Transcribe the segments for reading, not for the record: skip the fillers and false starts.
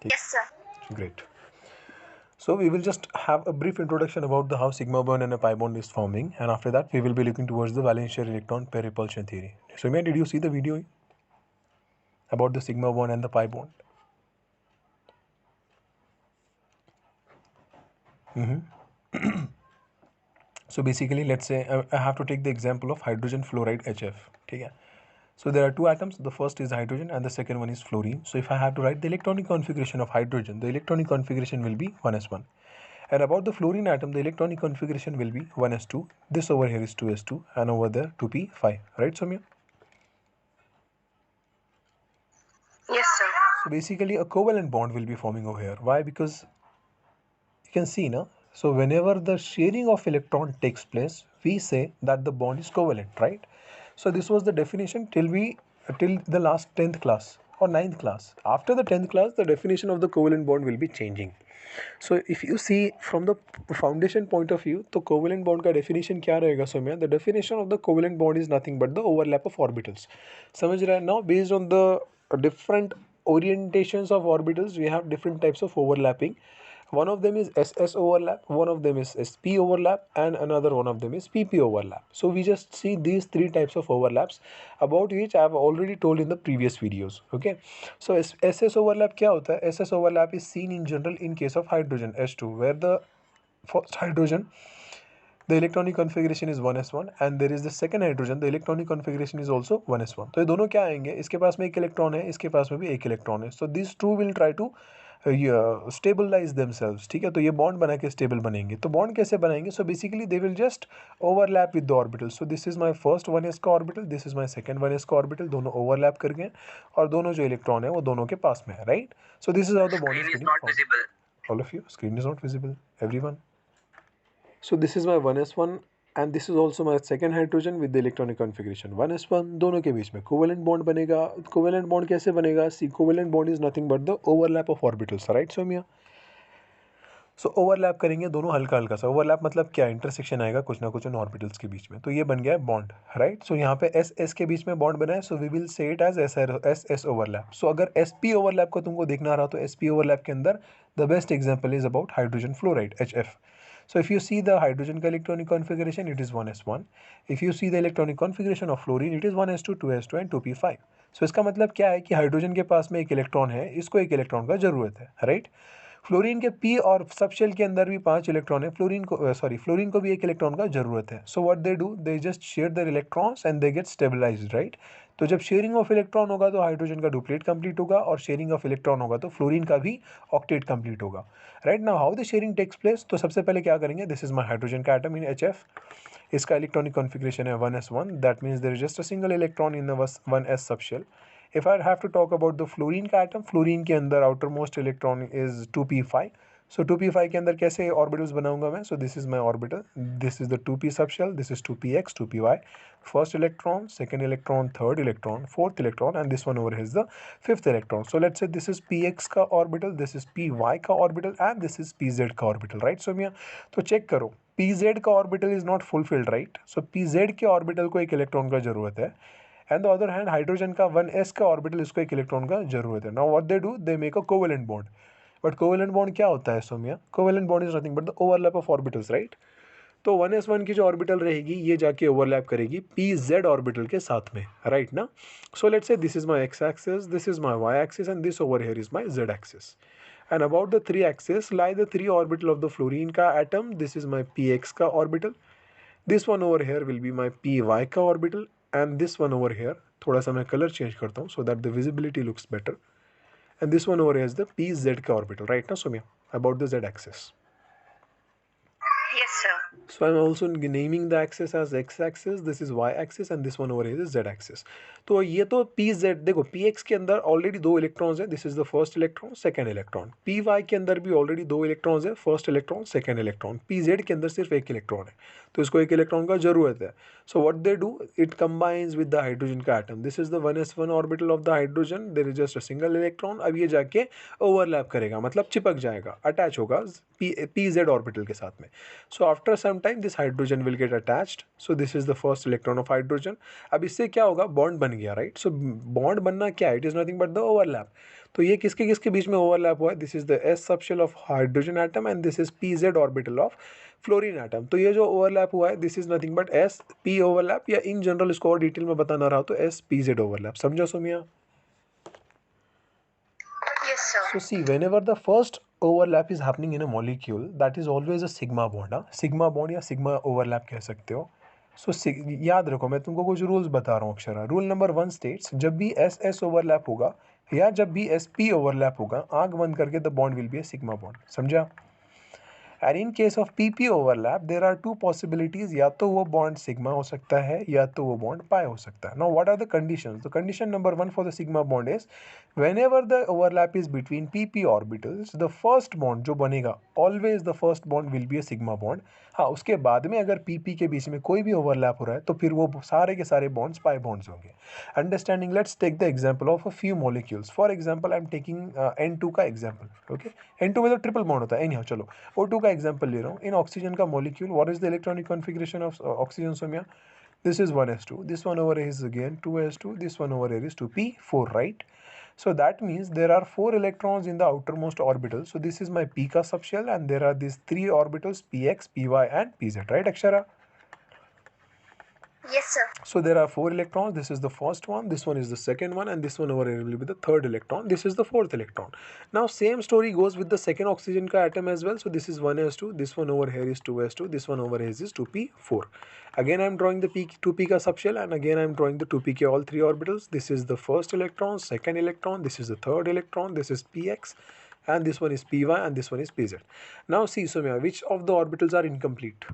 Yes, sir. Great. So we will just have a brief introduction about the how sigma bond and a pi bond is forming, and after that we will be looking towards the valence shell electron pair repulsion theory. So Soumya, did you see the video about the sigma bond and the pi bond? So basically, let's say I have to take the example of hydrogen fluoride HF. Okay. So there are two atoms. The first is hydrogen and the second one is fluorine. So if I have to write the electronic configuration of hydrogen, the electronic configuration will be 1s1. And about the fluorine atom, the electronic configuration will be 1s2. This over here is 2s2 and over there 2p5. Right, Soumya? Yes, sir. So basically a covalent bond will be forming over here. Why? Because you can see now. So whenever the sharing of electron takes place, we say that the bond is covalent, right? So this was the definition till the last 10th class or 9th class. After the 10th class, the definition of the covalent bond will be changing. So if you see from the foundation point of view, तो covalent bond का definition क्या रहेगा Saumya? The definition of the covalent bond is nothing but the overlap of orbitals. समझ रहा है? Now based on the different orientations of orbitals, we have different types of overlapping. One of them is SS overlap, one of them is SP overlap, and another one of them is PP overlap. So we just see these three types of overlaps, about which I have already told in the previous videos. Okay, so SS overlap क्या होता है? SS overlap is seen in general in case of hydrogen H2, where the first hydrogen, the electronic configuration is 1s1 and there is the second hydrogen, the electronic configuration is also 1s1. तो ये दोनों क्या आएंगे? इसके पास में एक electron है, इसके पास में भी एक इलेक्ट्रॉन है. So these two will try to stabilize themselves. ठीक है, तो ये बॉन्ड बना के स्टेबल बनेंगे. तो बॉन्ड कैसे बनाएंगे? So basically they will just overlap with the orbitals. So this is my first 1s का orbital, this is my second 1s का orbital. दोनों overlap कर गए और दोनों जो इलेक्ट्रॉन है वो दोनों के पास में है, right? So this is how the bond is getting formed. All of you, screen is not visible. Everyone. So this is my 1s1 and this is also my second hydrogen with the electronic configuration 1s1. दोनों के बीच में covalent bond बनेगा. Covalent bond कैसे बनेगा? See, covalent bond is nothing but the overlap of orbitals, right Somya? So overlap करेंगे दोनों हल्का हल्का सा. ओवरलैप मतलब क्या? इंटरसेक्शन आएगा कुछ ना कुछ उन ऑर्बिटल्स के बीच में. तो ये बन गया है बॉन्ड, राइट? सो यहाँ पे एस एस के बीच में बॉन्ड बना है. So we will say it as S S overlap. So अगर एस पी ओवरलैप को तुमको देखना रहा तो एस पी ओवरलैप के अंदर the best example is about hydrogen fluoride HF. So if you see the hydrogen का electronic configuration, it is 1s1. If you see the electronic configuration of fluorine, it is 1s2, 2s2 and 2p5. So इसका मतलब क्या है कि hydrogen के पास में एक इलेक्ट्रॉन है, इसको एक इलेक्ट्रॉन का जरूरत है, राइट? फ्लोरीन के पी और सब शेल के अंदर भी 5 इलेक्ट्रॉन है. फ्लोरीन को भी एक इलेक्ट्रॉन का जरूरत है. So what they do, they just share their electrons and they get stabilised, right? तो जब शेयरिंग ऑफ इलेक्ट्रॉन होगा तो हाइड्रोजन का डुप्लेट कंप्लीट होगा और शेयरिंग ऑफ इलेक्ट्रॉन होगा तो फ्लोरीन का भी ऑक्टेट कंप्लीट होगा, right? Now how the sharing takes place? तो सबसे पहले क्या करेंगे? दिस इज माय हाइड्रोजन का एटम इन HF. इसका इलेक्ट्रॉनिक कॉन्फ़िगरेशन है 1s1. That means there is just a single electron in the 1s subshell. If I have to talk about the fluorine का atom, fluorine के अंदर outermost electron is 2p5. So 2p5 के अंदर कैसे orbitals बनाऊंगा मैं? So this is my orbital. This is the 2p subshell. This is 2px, 2py. First electron, second electron, third electron, fourth electron, and this one over here is the fifth electron. So let's say this is px का orbital, this is py का orbital, and this is pz का orbital, right? So मियाँ तो check करो. pz का orbital is not fulfilled, right? So pz के orbital को एक electron का जरूरत है. And the other hand hydrogen का 1s का ऑर्बिटल, इसको एक इलेक्ट्रॉन का जरूरत है. Now what they do, they make a covalent bond. But covalent bond क्या होता है Somya? Covalent bond is nothing but the overlap of orbitals, right? तो 1s1 की जो ऑर्बिटल रहेगी ये जाके ओवरलैप करेगी pz ऑर्बिटल के साथ में, राइट ना? So let's say this is my x axis, this is my y axis and this over here is my z axis. And about the 3 axis lie the 3 orbital of the fluorine का atom. This is my px का orbital, this one over here will be my py का orbital and this one over here, थोड़ा सा मैं colour change करता हूँ so that the visibility looks better, and this one over here is the pz का orbital, right ना Somya? About the z axis. Yes, sir. So I'm also naming the axis as x-axis, this is y-axis and this one over here is z-axis. तो ये तो pz, देखो px के अंदर already 2 electrons है, this is the first electron, second electron. py के अंदर भी ऑलरेडी 2 इलेक्ट्रॉन्स है, first electron, second electron. pz के अंदर सिर्फ एक इलेक्ट्रॉन है, तो इसको एक इलेक्ट्रॉन का जरूरत है. So what they do, it combines with the hydrogen का atom. This is the 1s1 orbital of the hydrogen, there is just a single electron. अब ये जाके ओवरलैप करेगा, मतलब चिपक जाएगा, अटैच होगा pz ऑर्बिटल के साथ में. So after some time this hydrogen will get attached. So this is the first electron of hydrogen. अब इससे क्या होगा, बॉन्ड बन गया, राइट. सो बॉन्ड बनना क्या है, it is nothing but the overlap. तो ये किसके किसके बीच में ओवरलैप हुआ है, this is the S subshell of hydrogen atom and this is P Z orbital of fluorine atom. तो ये जो ओवरलैप हुआ है this is nothing but s P overlap, या इन जनरल इसको और डिटेल में बताना रहा तो एस पी जेड ओवरलैप. समझो सोमिया? Yes, sir. So see, whenever the first overlap is happening in a molecule, that is always a sigma bond. Sigma bond या sigma overlap कह सकते हो. सो याद रखो, मैं तुमको कुछ रूल्स बता रहा हूँ अक्षरा. रूल नंबर 1 स्टेट्स, जब भी एस एस ओवरलैप होगा या जब भी एस पी ओवरलैप होगा, आंख बंद करके the bond will be a sigma bond. समझा? And in case of P P overlap there are two possibilities, या तो वो बॉन्ड सिग्मा हो सकता है या तो वो बॉन्ड पाई हो सकता है. Now what are the conditions? The condition number 1 for the sigma bond is whenever the overlap is between PP orbitals, the first bond जो बनेगा always the first bond will be a sigma bond. हाँ, उसके बाद में अगर PP के बीच में कोई भी ओवरलैप हो रहा है तो फिर वो सारे के सारे बॉन्ड्स पाई बॉन्ड्स होंगे. Understanding? Let's take the example of a few molecules. For example I am taking N2 का एग्जांपल. ओके, N2 में तो ट्रिपल बॉन्ड होता है. एनीहाउ चलो O2 का एग्जांपल ले रहा हूँ. इन ऑक्सीजन का molecule, what is the electronic configuration of oxygen Somiya? This is 1s2, this one over here is again 2s2, this one over here is 2p4, right? So that means there are 4 electrons in the outermost orbital. So this is my p ka subshell and there are these 3 orbitals px, py and pz, right Akshara? Yes, sir. So there are 4 electrons. This is the first one, this one is the second one, and this one over here will be the third electron. This is the fourth electron. Now same story goes with the second oxygen ka atom as well. So this is 1s2, this one over here is 2s2, this one over here is 2p4. Again I am drawing the 2p ka subshell and again I am drawing the 2pk all 3 orbitals. This is the first electron, second electron, this is the third electron, this is px, and this one is py and this one is pz. Now see Soumya, which of the orbitals are incomplete?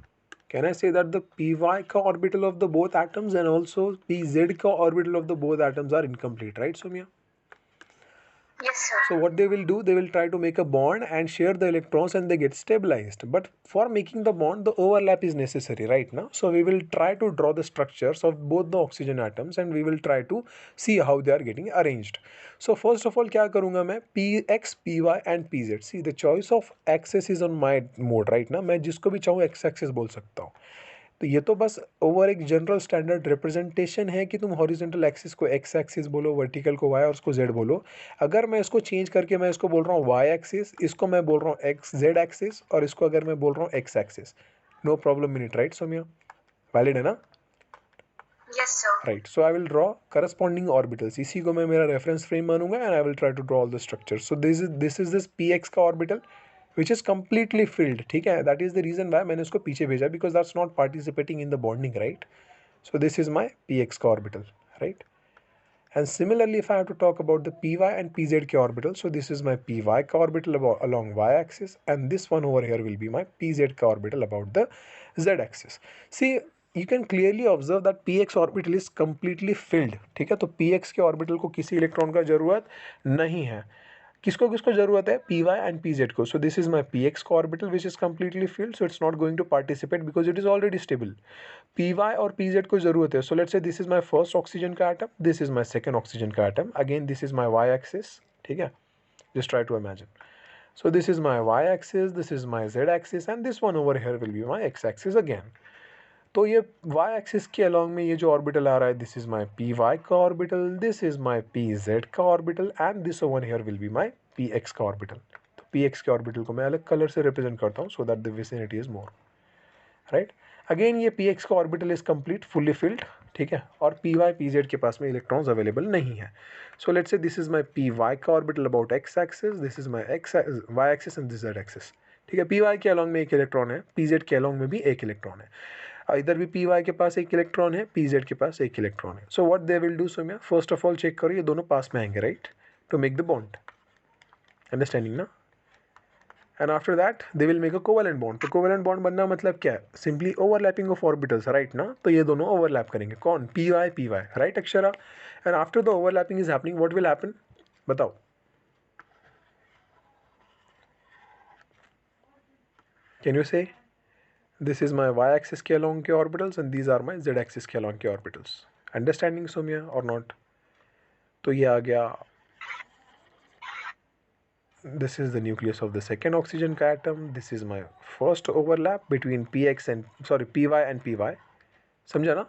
Can I say that the py ka orbital of the both atoms and also pz ka orbital of the both atoms are incomplete, right Soumya? Yes, sir. So what they will do, they will try to make a bond and share the electrons and they get stabilized. But for making the bond, the overlap is necessary, right now. So we will try to draw the structures of both the oxygen atoms and we will try to see how they are getting arranged. So first of all, क्या करूँगा मैं? Px, Py and Pz. See, the choice of axis is on my mode right now. मैं जिसको भी चाहूँ x axis बोल सकता हूँ. तो ये तो बस ओवर एक जनरल स्टैंडर्ड रिप्रेजेंटेशन है कि तुम हॉरिजॉन्टल एक्सिस को एक्स एक्सिस बोलो, वर्टिकल को वाई और उसको जेड बोलो. अगर मैं इसको चेंज करके मैं इसको बोल रहा हूँ वाई एक्सिस, इसको मैं बोल रहा हूँ एक्स जेड एक्सिस और इसको अगर मैं बोल रहा हूँ X axis, no problem in it, right Somiya? Valid है ना? Yes, sir. Right. So I will draw corresponding orbitals. इसी को मैं मेरा रेफरेंस फ्रेम मानूंगा and I will try to draw all the structure. So this is this P X का orbital which is completely filled. ठीक है, that is the reason why मैंने इसको पीछे भेजा, because that's not participating in the bonding, right? So this is my px का orbital, right? And similarly, if I have to talk about the py and pz के orbital, so this is my py का orbital along y-axis, and this one over here will be my pz का orbital about the z-axis. See, you can clearly observe that px orbital is completely filled. ठीक है, तो px के orbital को किसी electron का जरूरत नहीं है. किसको किसको जरूरत है? P Y and P Z को. So this is my P X का orbital which is completely filled, so it's not going to participate because it is already stable. P Y और पी जेड को जरूरत है. So let's say this is my first oxygen का atom, this is my second oxygen का atom, again this is my Y axis. ठीक है, just try to imagine. So this is my Y axis, this is my z axis and this one over here will be my x axis again. तो ये y axis के along में ये जो orbital आ रहा है, this is my P Y का orbital, this is my P Z का orbital and this over here will be my P X का ऑर्बिटल. तो पी एक्स के ऑर्बिटल को मैं अलग कलर से रिप्रेजेंट करता हूँ so that the vicinity is more, right. Again ये पी एक्स का orbital is complete fully filled. ठीक है, और पी वाई पी जेड के पास में इलेक्ट्रॉन्स अवेलेबल नहीं है. So let's say this is my P Y का orbital about X axis, this is my X Y axis and this Z axis. ठीक है, पी वाई के अलॉन्ग में एक इलेक्ट्रॉन है, पी जेड के अलॉन्ग में भी एक इलेक्ट्रॉन है. इधर भी पी वाई के पास एक इलेक्ट्रॉन है, पी जेड के पास एक इलेक्ट्रॉन है. So what they will do Somya, first of all check करो ये दोनों पास में आएंगे, right, to make the bond. Understanding ना? And after that they will make a covalent bond. तो कोवेलेंट बॉन्ड बनना मतलब क्या है? Simply overlapping of orbitals, right ना? तो ये दोनों ओवरलैप करेंगे. कौन? P Y, right Akshara? And after the overlapping is happening, what will happen? बताओ. कैन यू से? This is my y-axis के along के orbitals and these are my z-axis के along के orbitals. Understanding Saumya or not? तो ये आ गया this is the nucleus of the second oxygen ka atom. This is my first overlap between py and py. समझा ना?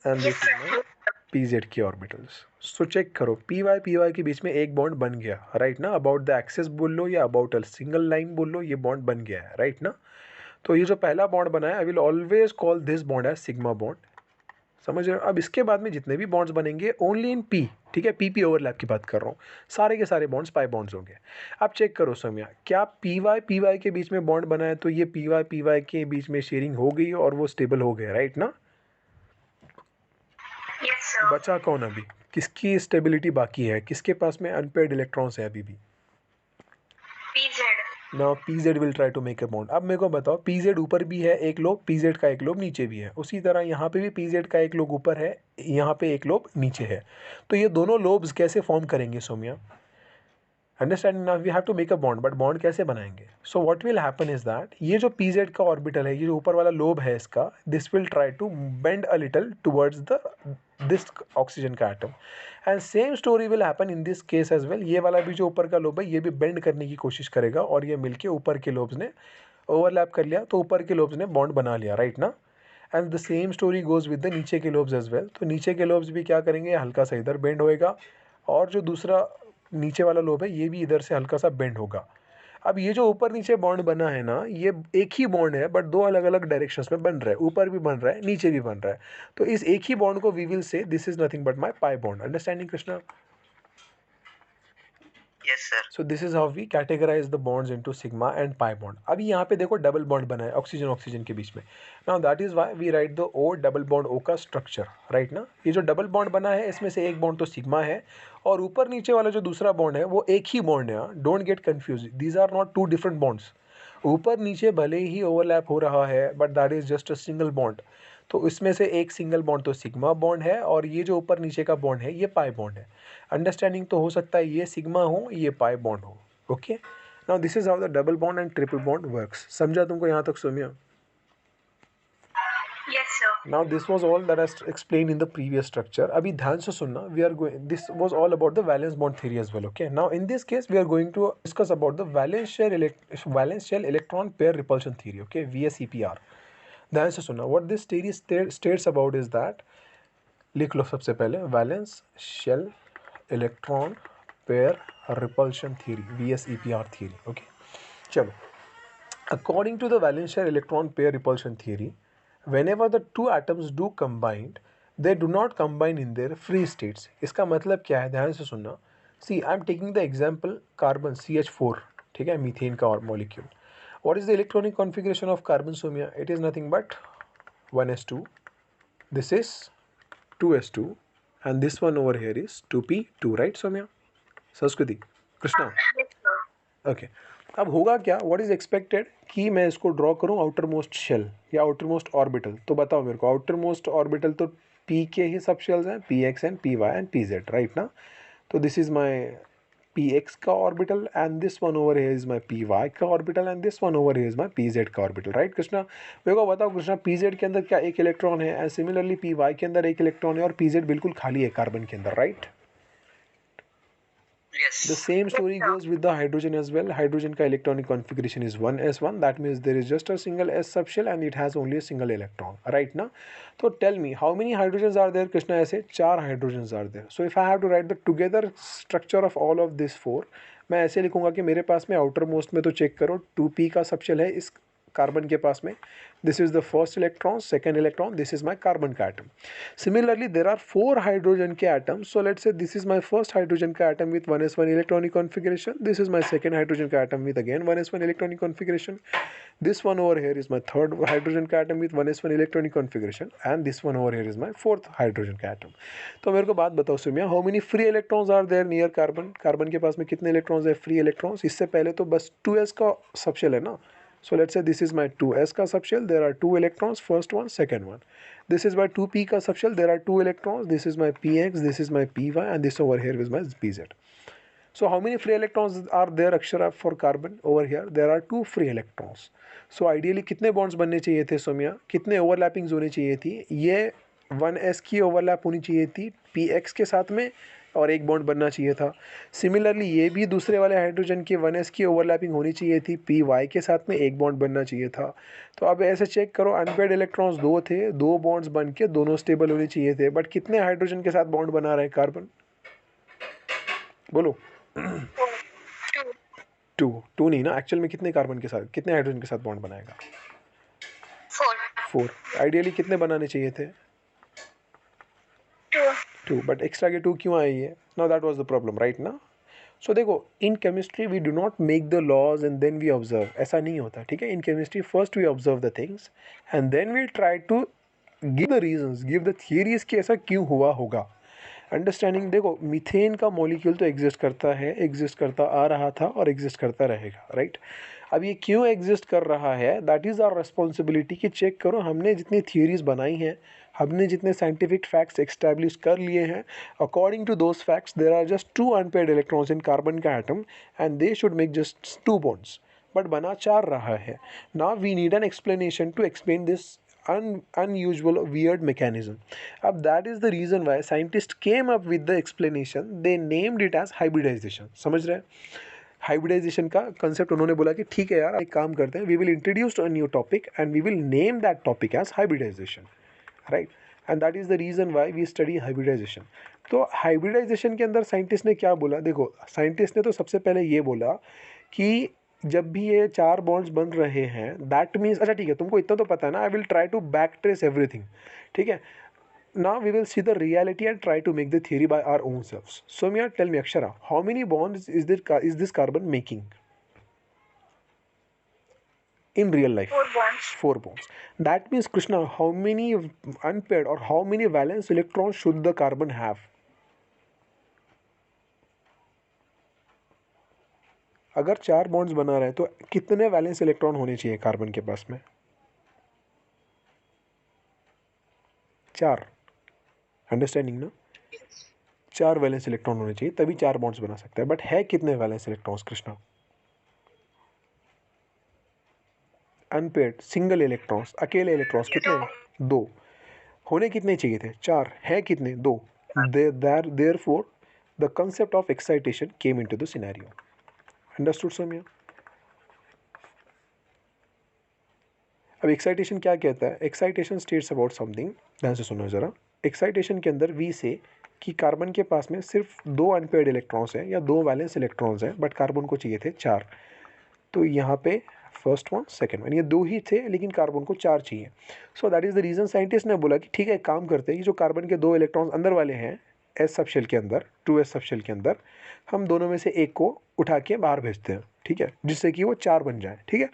And Yes, this is my pz के orbitals. So check करो py के बीच में एक बॉन्ड बन गया, राइट ना? अबाउट द एक्सेस बोल लो या अबाउट अ सिंगल लाइन बोल लो, ये बॉन्ड बन गया है, राइट ना? तो ये जो पहला बॉन्ड बना है, I will always call this bond as sigma bond. समझ रहे हो? अब इसके बाद में जितने भी बॉन्ड्स बनेंगे ओनली इन पी, ठीक है? पी ओवरलैप की बात कर रहा हूँ. सारे के सारे बॉन्ड्स पाई बॉन्ड्स होंगे. अब चेक करो सौम्या, क्या पी वाई के बीच में बॉन्ड बना है तो ये पी वाई के बीच में शेयरिंग हो गई और वो स्टेबल हो गया, राइट ना? yes, sir. बचा कौन अभी? किसकी स्टेबिलिटी बाकी है? किसके पास में अनपेयर्ड इलेक्ट्रॉन्स है अभी भी? PZ. Now pz will try to make a bond. अब मेरे को बताओ, पीजेड ऊपर भी है एक लोब, पीजेड का एक लोब नीचे भी है. उसी तरह यहाँ पे भी पीजेड का एक लोब ऊपर है, यहाँ पे एक लोब नीचे है. तो ये दोनों लोब्स कैसे फॉर्म करेंगे Saumya? Understanding now we have to make a bond, but bond कैसे बनाएंगे? So what will happen is that ये जो पीजेड का ऑर्बिटल है, ये जो ऊपर वाला लोब है इसका, this will try to bend a little towards the this oxygen का atom. And same story will happen in this case as well. ये वाला भी जो ऊपर का लोब है ये भी बेंड करने की कोशिश करेगा और ये मिलके ऊपर के लोब्स ने ओवरलैप कर लिया, तो ऊपर के लोब्स ने बॉन्ड बना लिया, राइट ना? And the same story goes with the नीचे के लोब्स एज वेल. तो नीचे के लोब्स भी क्या करेंगे, हल्का सा इधर बेंड होएगा और जो दूसरा नीचे वाला लोब है ये भी इधर से हल्का सा बेंड होगा. अब ये जो ऊपर नीचे बॉन्ड बना है ना, ये एक ही बॉन्ड है बट दो अलग अलग डायरेक्शंस में बन रहा है. ऊपर भी बन रहा है, नीचे भी बन रहा है. तो इस एक ही बॉन्ड को we will say this is nothing but my pi bond. Understanding Krishna? Yes, sir. So this is how we categorise the bonds into sigma and pi bond. अभी यहाँ पे देखो डबल बॉन्ड बना है ऑक्सीजन ऑक्सीजन के बीच में. Now that is why we write the O double bond O का स्ट्रक्चर, राइट ना? ये जो डबल बॉन्ड बना है इसमें से एक बॉन्ड तो सिग्मा है और ऊपर नीचे वाला जो दूसरा बॉन्ड है वो एक ही बॉन्ड है. Don't get confuse, these are not two different bonds. ऊपर नीचे भले ही ओवरलैप हो रहा है but that is just a single bond. तो इसमें से एक सिंगल बॉन्ड तो सिग्मा बॉन्ड है और ये जो ऊपर नीचे का बॉन्ड है ये पाई बॉन्ड है. अंडरस्टैंडिंग? तो हो सकता है ये सिग्मा हो ये पाई बॉन्ड हो. Okay, now this is how the double bond and triple bond works. समझा तुमको यहाँ तक Saumya? Yes, sir. Now this was all that I explained in the previous structure. अभी ध्यान से सुनना, we are going, this was all about the valence bond theory as well. Okay, now in this case we are going to discuss about the valence shell electron pair repulsion theory. Okay, VSEPR. ध्यान से सुनना, what this theory states about is that, लिख लो सबसे पहले, valence shell electron pair repulsion theory, VSEPR theory. Okay, चलो. According to the valence shell electron pair repulsion theory, whenever the two atoms do combined, they do not combine in their free states. इसका मतलब क्या है, ध्यान से सुनना. See, I am taking the example carbon CH4, ठीक है, methane का और molecule. What is the electronic configuration of carbon, Soumya? It is nothing but 1s2. This is 2s2, and this one over here is 2p2, right, Soumya? Saraswati, Krishna. Yes, sir. Okay, अब होगा क्या, what is expected कि मैं इसको draw करूं outer most shell या outer most orbital. तो बताओ मेरे को, आउटर मोस्ट ऑर्बिटल तो पी के ही सब शेल्स हैं, P X and P Y and P Z, right ना? तो this is my P X का orbital and this one over here is my P Y का orbital and this one over here is my P Z का orbital, right Krishna? मेरे को बताओ Krishna, P Z के अंदर क्या एक इलेक्ट्रॉन है, एंड सिमिलरली पी वाई के अंदर एक इलेक्ट्रॉन है और पी जेड बिल्कुल खाली है कार्बन के अंदर, right? Yes. The same story goes with the hydrogen as well. Hydrogen ka electronic configuration is 1s1. That means there is just a single s subshell and it has only a single electron. Right now? So tell me, how many hydrogens are there, Krishna? ऐसे 4 hydrogens are there. So if I have to write the together structure of all of these 4, मैं ऐसे लिखूंगा कि मेरे पास में outer most में तो check करो 2p का सबशेल है इस कार्बन के पास में. This is the first electron, second electron, this is my carbon का atom. Similarly, there are 4 hydrogen के atoms. So let's say this is my first hydrogen का atom with 1s1 electronic configuration. This is my second hydrogen का atom with again 1s1 electronic configuration. This one over here is my third hydrogen का atom with 1s1 electronic configuration. And this one over here is my fourth hydrogen का atom. तो मेरे को बात बताओ सुमिया, how many free electrons are there near carbon? Carbon के पास में कितने electrons है free electrons? इससे पहले तो बस 2s का सबशेल है ना. So let's say this is my 2s का subshell, there are 2 electrons, first one, second one. This is my 2p का subshell, there are 2 electrons, this is my px, this is my py and this over here is my pz. So how many free electrons are there Akshara for carbon over here? There are 2 free electrons. So ideally कितने bonds बनने चाहिए थे सोमिया, कितने overlappings होनी चाहिए थी? ये 1s की overlap होनी चाहिए थी px के साथ में और एक बॉन्ड बनना चाहिए था। सिमिलरली ये भी दूसरे वाले हाइड्रोजन की 1s की ओवरलैपिंग होनी चाहिए थी, py के साथ में एक बॉन्ड बनना चाहिए था। तो अब ऐसे चेक करो, अनपेयर्ड इलेक्ट्रॉन्स 2 थे, 2 बॉन्ड्स बन के दोनों स्टेबल होने चाहिए थे, बट कितने हाइड्रोजन के साथ बॉन्ड बना रहे हैं कार्बन, बोलो। 2 नहीं ना, एक्चुअल में कितने कार्बन के साथ, कितने हाइड्रोजन के साथ बॉन्ड बनाएगा? 4। आइडियली कितने बनाने चाहिए थे? 2, बट एक्स्ट्रा के 2 क्यों आए ये? Now that was the problem, right ना? सो देखो, in chemistry we do not make the laws and then we observe, ऐसा नहीं होता, ठीक है। In chemistry first we observe the things and then we try to give the reasons, give the theories कि ऐसा क्यों हुआ होगा। अंडरस्टैंडिंग, देखो मीथेन का मॉलिक्यूल तो एग्जिस्ट करता है, एग्जिस्ट करता आ रहा था और एग्जिस्ट करता रहेगा, राइट। अब ये क्यों एग्जिस्ट कर रहा है, दैट इज़ आवर रिस्पॉन्सिबिलिटी कि चेक करो हमने जितनी थियरीज बनाई हैं, हमने जितने साइंटिफिक फैक्ट्स एस्टैब्लिश कर लिए हैं, according to those facts there are just 2 unpaired electrons in carbon का atom and they should make just 2 bonds, but बना 4 रहा है। Now we need an explanation to explain this unusual weird mechanism. That is the reason why scientists came up with the explanation. They named it as hybridization. समझ रहे हैं? Hybridisation का concept उन्होंने बोला कि ठीक है यार, एक काम करते हैं, we will introduce a new topic and we will name that topic as hybridisation, right. And that is the reason why we study hybridisation. तो हाइब्रिडाइजेशन के अंदर साइंटिस्ट ने क्या बोला, देखो साइंटिस्ट ने तो सबसे पहले ये बोला कि जब भी ये 4 बॉन्ड्स बन रहे हैं, दैट मीन्स, अच्छा ठीक है, तुमको इतना तो पता है ना, I will try to back trace everything, ठीक है। Now we will see the reality and try to make the theory by our own selves. Somya, tell me, Akshara, how many bonds is this carbon making in real life? 4 bonds. 4 bonds. That means, Krishna, how many unpaired or how many valence electrons should the carbon have? अगर 4 bonds बना रहे हैं तो कितने valence electron होने चाहिए carbon के पास में? 4। अंडरस्टैंडिंग ना? 4 वैलेंस इलेक्ट्रॉन होने चाहिए, तभी 4 बॉन्ड्स बना सकता है, बट है कितने valence electrons Krishna? Unpaired single electrons, अकेले इलेक्ट्रॉन्स कितने? 2। होने कितने चाहिए थे? 4। है कितने? 2। Therefore the concept of excitation came into the scenario. Understood, Samya? अब एक्साइटेशन क्या कहता है? एक्साइटेशन स्टेट्स अबाउट समथिंग, ध्यान से सुनो जरा। एक्साइटेशन के अंदर वी से कि कार्बन के पास में सिर्फ 2 अनपेयर्ड इलेक्ट्रॉन्स हैं या 2 वैलेंस इलेक्ट्रॉन्स हैं, बट कार्बन को चाहिए थे 4। तो यहाँ पे फर्स्ट वन, सेकेंड वन, ये 2 ही थे, लेकिन कार्बन को 4 चाहिए। So that is the reason scientist ने बोला कि ठीक है, काम करते हैं कि जो कार्बन के 2 इलेक्ट्रॉन्स अंदर वाले हैं एस सब शेल के अंदर, 2s सब शेल के अंदर, हम दोनों में से एक को उठा के बाहर भेजते हैं, ठीक है, जिससे कि वो 4 बन जाए, ठीक है।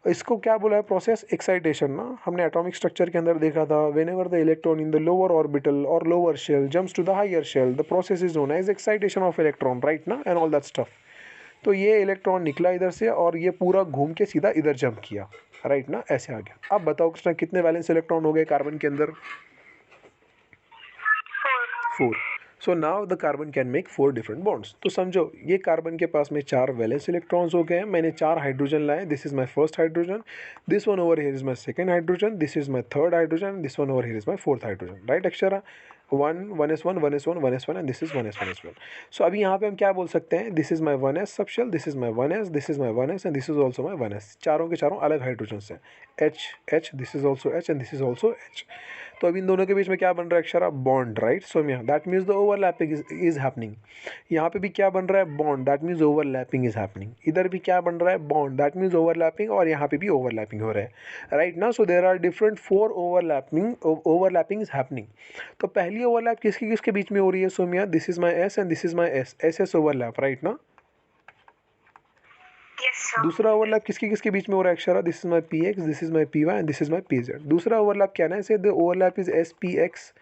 इसको क्या बोला है? प्रोसेस एक्साइटेशन ना। हमने एटॉमिक स्ट्रक्चर के अंदर देखा था, whenever the electron in the lower orbital और lower shell jumps to the higher shell, the process is known as excitation of electron, right ना, एंड ऑल दैट स्टफ। तो ये इलेक्ट्रॉन निकला इधर से और ये पूरा घूम के सीधा इधर जंप किया, राइट ना, ऐसे आ गया। अब बताओ कृष्णा, कितने वैलेंस इलेक्ट्रॉन हो गए कार्बन के अंदर? 4। So now the carbon can make 4 different bonds. तो समझो ये कार्बन के पास में 4 वैलेंस इलेक्ट्रॉन्स हो गए हैं। मैंने 4 हाइड्रोजन लाए, this is my first hydrogen, this one over here is my second hydrogen, this is my third hydrogen, this one over here is my fourth hydrogen, right Akshara? 1s1 1s1 1s1 and this is 1s 1s1। सो अभी यहाँ पे हम क्या बोल सकते हैं? This is my 1s subshell, this is my 1s, this is my 1s and this is also my 1s। चारों के चारों अलग हाइड्रोजन हैं, H, this is also H and this is also H। तो अब इन दोनों के बीच में क्या बन रहा है Akshara? Bond, right Somya? That means the overlapping is happening. यहाँ पे भी क्या बन रहा है? Bond, that means overlapping is happening. इधर भी क्या बन रहा है? बॉन्ड, दैट मीन्स ओवरलैपिंग, और यहाँ पे भी ओवरलैपिंग हो रहा है, राइट ना। So there are different 4 overlapping is happening. तो पहली ओवरलैप किसके किसके बीच में हो रही है Somya? This is my s and this is my s, S overlap, right ना। दूसरा ओवरलैप किसके किसके बीच में हो रहा है Akshara? This is my P x, this is my P Y and this is my P z. दूसरा ओवरलैप क्या है? Say the overlap is s p x.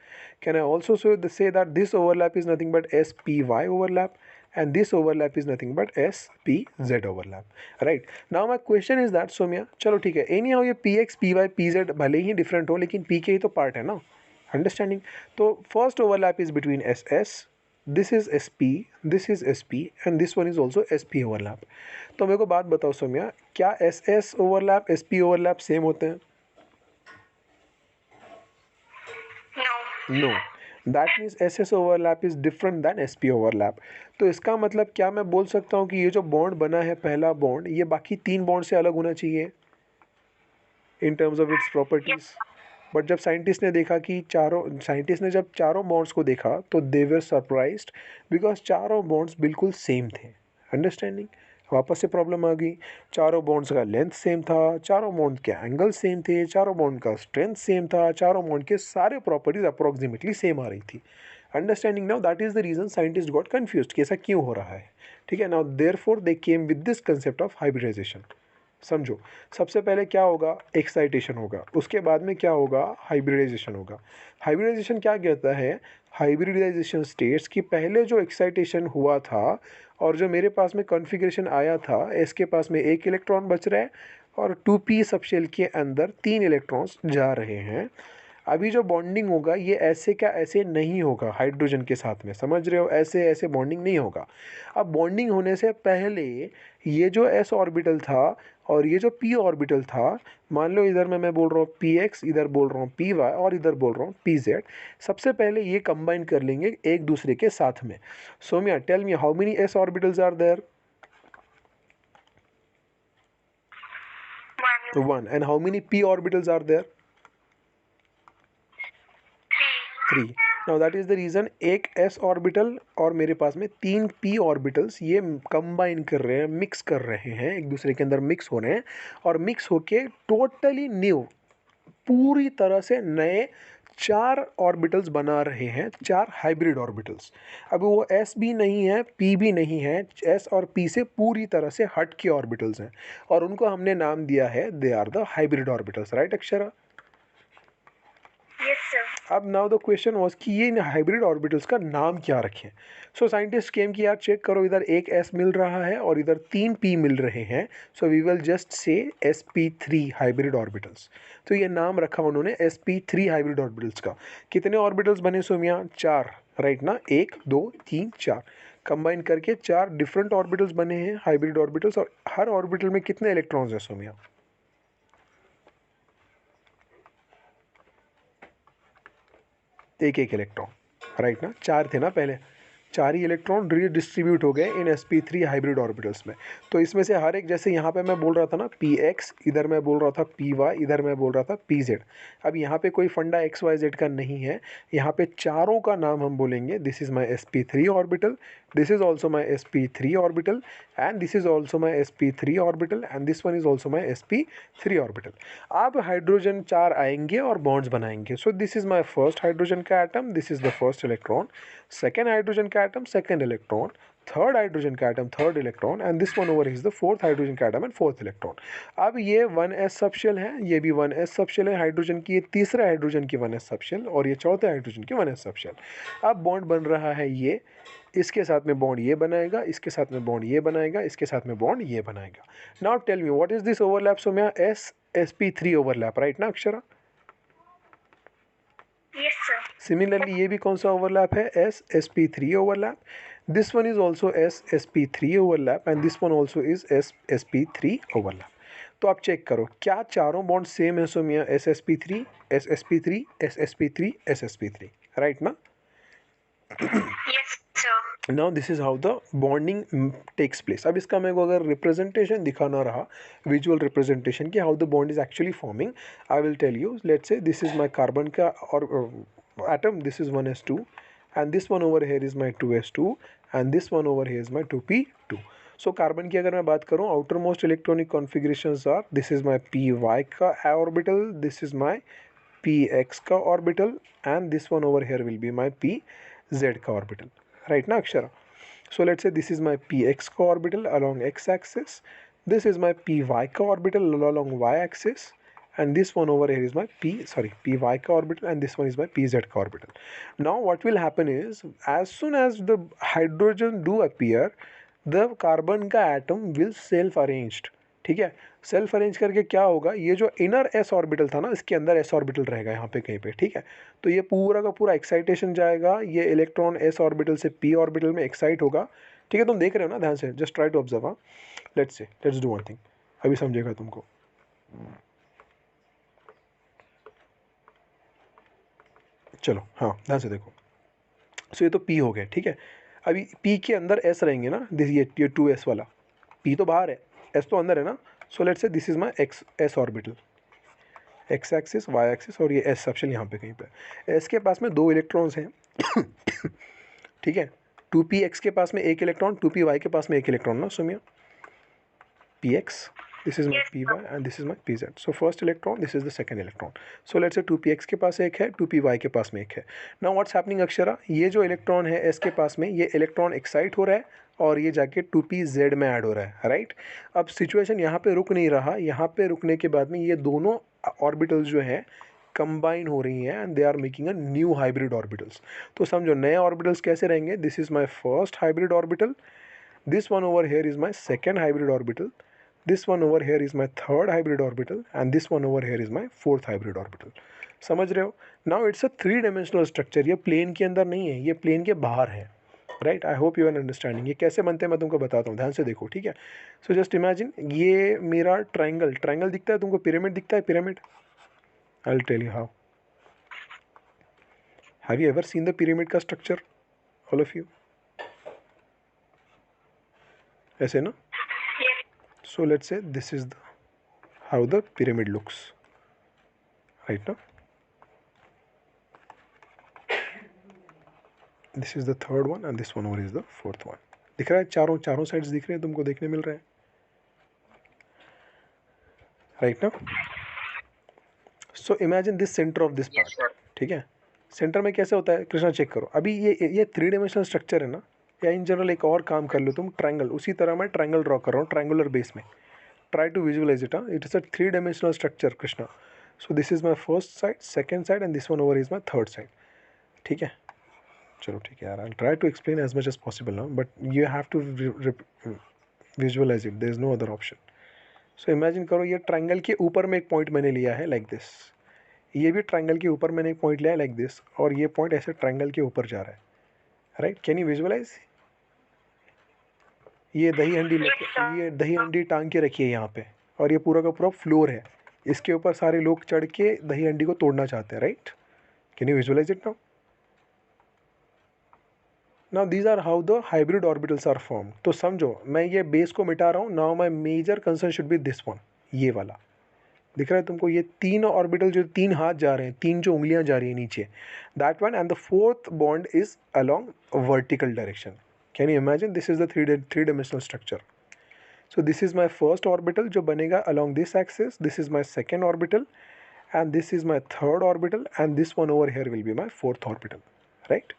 Can I also say that this overlap is nothing but s p y overlap and this overlap is nothing but SPZ overlap, right? Now my question is that Somya, चलो ठीक है, anyhow ये PX, PY, PZ भले ही different हो, लेकिन P के ही तो part है ना, अंडरस्टैंडिंग। तो first overlap is between SS, this is SP, this is SP and this one is also SP overlap. तो मेरे को बात बताओ सोम्या, क्या SS overlap SP overlap same होते हैं? No. No. That means SS overlap is different than SP overlap. तो इसका मतलब क्या मैं बोल सकता हूँ कि ये जो बॉन्ड बना है पहला बॉन्ड, ये बाकी 3 बॉन्ड से अलग होना चाहिए in terms of its properties. But जब साइंटिस्ट ने जब चारों बॉन्ड्स को देखा तो दे वर सरप्राइज्ड बिकॉज चारों बॉन्ड्स बिल्कुल सेम थे। अंडरस्टैंडिंग? वापस से प्रॉब्लम आ गई। चारों बॉन्ड्स का लेंथ सेम था, चारों बॉन्ड के एंगल सेम थे, चारों बॉन्ड का स्ट्रेंथ सेम था, चारों बॉन्ड के सारे प्रॉपर्टीज अप्रोक्सीमेटली सेम आ रही थी। Understanding? Now that is the reason scientist got confused कि ऐसा क्यों हो रहा है। ठीक है, now therefore they came with this concept of hybridisation. समझो, सबसे पहले क्या होगा? एक्साइटेशन होगा, उसके बाद में क्या होगा? हाइब्रिडाइजेशन होगा। हाइब्रिडाइजेशन क्या कहता है? हाइब्रिडाइजेशन स्टेट्स कि पहले जो एक्साइटेशन हुआ था और जो मेरे पास में कॉन्फ़िगरेशन आया था, इसके पास में 1 इलेक्ट्रॉन बच रहा है और 2p सबशेल के अंदर 3 इलेक्ट्रॉन्स जा रहे हैं। अभी जो बॉन्डिंग होगा ये ऐसे का ऐसे नहीं होगा हाइड्रोजन के साथ में, समझ रहे हो? ऐसे ऐसे बॉन्डिंग नहीं होगा। अब बॉन्डिंग होने से पहले ये जो s ऑर्बिटल था और ये जो p ऑर्बिटल था, मान लो इधर में मैं बोल रहा हूँ px, इधर बोल रहा हूँ py और इधर बोल रहा हूँ pz। सबसे पहले ये कंबाइन कर लेंगे एक दूसरे के साथ में। Somiya, tell me how many s orbitals are there? One. 1. And how many p orbitals are there? Three. 3. Now that is the reason एक s ऑर्बिटल और मेरे पास में 3 p ऑर्बिटल्स ये कंबाइन कर रहे हैं, मिक्स कर रहे हैं, एक दूसरे के अंदर मिक्स हो रहे हैं और मिक्स होके टोटली न्यू, पूरी तरह से नए 4 ऑर्बिटल्स बना रहे हैं, 4 हाइब्रिड ऑर्बिटल्स। अब वो s भी नहीं है, p भी नहीं है, s और p से पूरी तरह से हट के ऑर्बिटल्स हैं और उनको हमने नाम दिया है they are the hybrid orbitals. Right Akshara? Yes, sir. अब नाउ द क्वेश्चन वाज कि ये हाइब्रिड ऑर्बिटल्स का नाम क्या रखें। सो साइंटिस्ट केम कि यार चेक करो, इधर एक s मिल रहा है और इधर 3 p मिल रहे हैं, सो we will just say sp3 hybrid orbitals. तो ये नाम रखा उन्होंने sp3 हाइब्रिड ऑर्बिटल्स का। कितने ऑर्बिटल्स बने सोमिया? 4, राइट ना? 1 2 3 4 कंबाइन करके 4 डिफरेंट ऑर्बिटल्स बने हैं, हाइब्रिड ऑर्बिटल्स। और हर ऑर्बिटल में कितने इलेक्ट्रॉन्स हैं सोमिया? एक एक इलेक्ट्रॉन, राइट ना? 4 थे ना पहले, 4 ही इलेक्ट्रॉन रीडिस्ट्रीब्यूट हो गए इन sp3 हाइब्रिड ऑर्बिटल्स में। तो इसमें से हर एक, जैसे यहाँ पे मैं बोल रहा था ना px, इधर मैं बोल रहा था py, इधर मैं बोल रहा था pz। अब यहाँ पे कोई फंडा x y z का नहीं है, यहाँ पे चारों का नाम हम बोलेंगे this is my sp3 orbital, this is also my sp3 orbital and this is also my sp3 orbital and this one is also my sp3 orbital. अब हाइड्रोजन 4 आएंगे और बॉन्ड्स बनाएंगे। So this is my first hydrogen का atom, this is the first electron, second hydrogen का atom, second electron, third hydrogen का atom, third electron and this one over is the fourth hydrogen का atom and fourth electron. अब ये 1s subshell है, ये भी 1s subshell है hydrogen की, ये तीसरा हाइड्रोजन की 1s सबशेल और ये चौथे हाइड्रोजन की 1s सबशेल। अब बॉन्ड बन रहा है ये, इसके साथ में बॉन्ड ये बनाएगा, इसके साथ में बॉन्ड ये बनाएगा, इसके साथ में बॉन्ड ये बनाएगा। Now tell me what is this overlap Somya? sp3 overlap, right ना अक्षरा? Yes, sir. सिमिलरली ये भी कौन सा ओवरलैप है? sp3 overlap. This one is also sp3 overlap and this one also is sp3 overlap. तो आप चेक करो क्या चारों बॉन्ड सेम है Somya? sp3 ssp3 ssp3 ssp3, right ना? Yes, sir. Now this is how the bonding takes place. अब इसका मेरे को अगर रिप्रेजेंटेशन दिखाना रहा, विजुअल रिप्रेजेंटेशन कि how the bond is actually forming, I will tell you. Let's say this is my carbon का और atom, this is 1s2 and this one over here is my 2s2 and this one over here is my 2p2। So carbon की अगर मैं बात करूँ, outermost electronic configurations are, this is my py का orbital, this is my px का orbital and this one over here will be my pz का orbital, right ना Akshara? So let's say this is my px co-orbital along x-axis, this is my py co-orbital along y-axis and this one over here is my py co-orbital and this one is my pz co-orbital. Now what will happen is as soon as the hydrogen do appear, the carbon का atom will self-arranged, ठीक है? Self arrange करके क्या होगा, ये जो inner s orbital था ना, इसके अंदर s ऑर्बिटल रहेगा यहाँ पे कहीं पे, ठीक है? तो ये पूरा का पूरा एक्साइटेशन जाएगा, ये इलेक्ट्रॉन s ऑर्बिटल से p ऑर्बिटल में एक्साइट होगा, ठीक है? तुम देख रहे हो ना ध्यान से, जस्ट ट्राई टू ऑब्जर्व। हाँ, लेट्स डू वन थिंग, अभी समझेगा तुमको। चलो हाँ ध्यान से देखो, सो ये तो P हो गया, ठीक है। अभी P के अंदर S रहेंगे ना, ये 2S वाला, P तो बाहर है, S तो अंदर है ना। So let's say this is my S orbital, X axis, Y axis, और ये S सबशेल यहाँ पे कहीं पे। S के पास में 2 इलेक्ट्रॉन्स हैं ठीक है। 2px के पास में 1 इलेक्ट्रॉन, 2py के पास में 1 इलेक्ट्रॉन ना सुमिया। px, this is my Yes, py sir. and this is my pz. So first electron, this is the second electron. So let's say 2px के पास एक है, 2py के पास में एक है। Now what's happening अक्षरा, ये जो इलेक्ट्रॉन है S के पास में, ये इलेक्ट्रॉन एक्साइट हो रहा है और ये जाके 2pz में ऐड हो रहा है, राइट। अब सिचुएशन यहाँ पे रुक नहीं रहा, यहाँ पे रुकने के बाद में ये दोनों ऑर्बिटल्स जो है कंबाइन हो रही हैं and they are making a new hybrid orbitals. तो समझो नए ऑर्बिटल्स कैसे रहेंगे, this is my first hybrid orbital, this one over here is my second hybrid orbital, this one over here is my third hybrid orbital, and this one over here is my fourth hybrid orbital. समझ रहे हो। Now it's a 3 dimensional structure, ये plane के अंदर नहीं है, ये plane के बाहर है, right. I hope you are understanding. ये कैसे बनते हैं मैं तुमको बताता हूँ, ध्यान से देखो, ठीक है। सो जस्ट इमेजिन ये मेरा ट्राइंगल दिखता है तुमको, पिरामिड दिखता है, pyramid. I will tell you how. Have you ever seen the pyramid का स्ट्रक्चर, ऑल ऑफ यू? ऐसे ना। Yes. So let's say this is how the pyramid looks, right now. This is the third one and this one over is the fourth one. दिख रहा है, चारों sides दिख रहे हैं तुमको, देखने मिल रहा है, right now. So imagine this center of this part. Yes, sir. ठीक है। सेंटर में कैसे होता है कृष्णा, चेक करो। अभी ये 3 डायमेंशनल स्ट्रक्चर है ना, या इन जनरल एक और काम कर लो तुम, ट्रायंगल, उसी तरह मैं ट्रायंगल ड्रॉ कर रहा हूँ ट्रायंगुलर बेस में। Try to visualise it, it is a 3 dimensional structure Krishna. So this is my first side, second side, and this one over is my third side, ठीक है। चलो ठीक है यार, I try to explain as much as possible now, but you have to visualise it, there is no other option. So imagine करो, ये triangle के ऊपर में एक पॉइंट मैंने लिया है लाइक दिस, ये भी ट्रायंगल के ऊपर मैंने एक पॉइंट लिया है लाइक दिस, और ये पॉइंट ऐसे ट्रायंगल के ऊपर जा रहा है, राइट। Can you visualise? ये दही हंडी टांग के रखी है यहाँ पे, और ये पूरा का पूरा फ्लोर है, इसके ऊपर सारे लोग चढ़ के दही हंडी को तोड़ना चाहते हैं, right. Can you visualize it now? Now these are how the hybrid orbitals are form. तो समझो मैं ये बेस को मिटा रहा हूँ, now my major concern should be this one, ये वाला दिख रहा है तुमको, ये 3 ऑर्बिटल जो 3 हाथ जा रहे हैं, 3 जो उंगलियां जा रही है नीचे, that one, and the fourth bond is along vertical direction. Can you imagine, this is the 3 dimensional structure. So this is my first orbital जो बनेगा along this axis, this is my second orbital, and this is my third orbital, and this one over here will be my fourth orbital, right.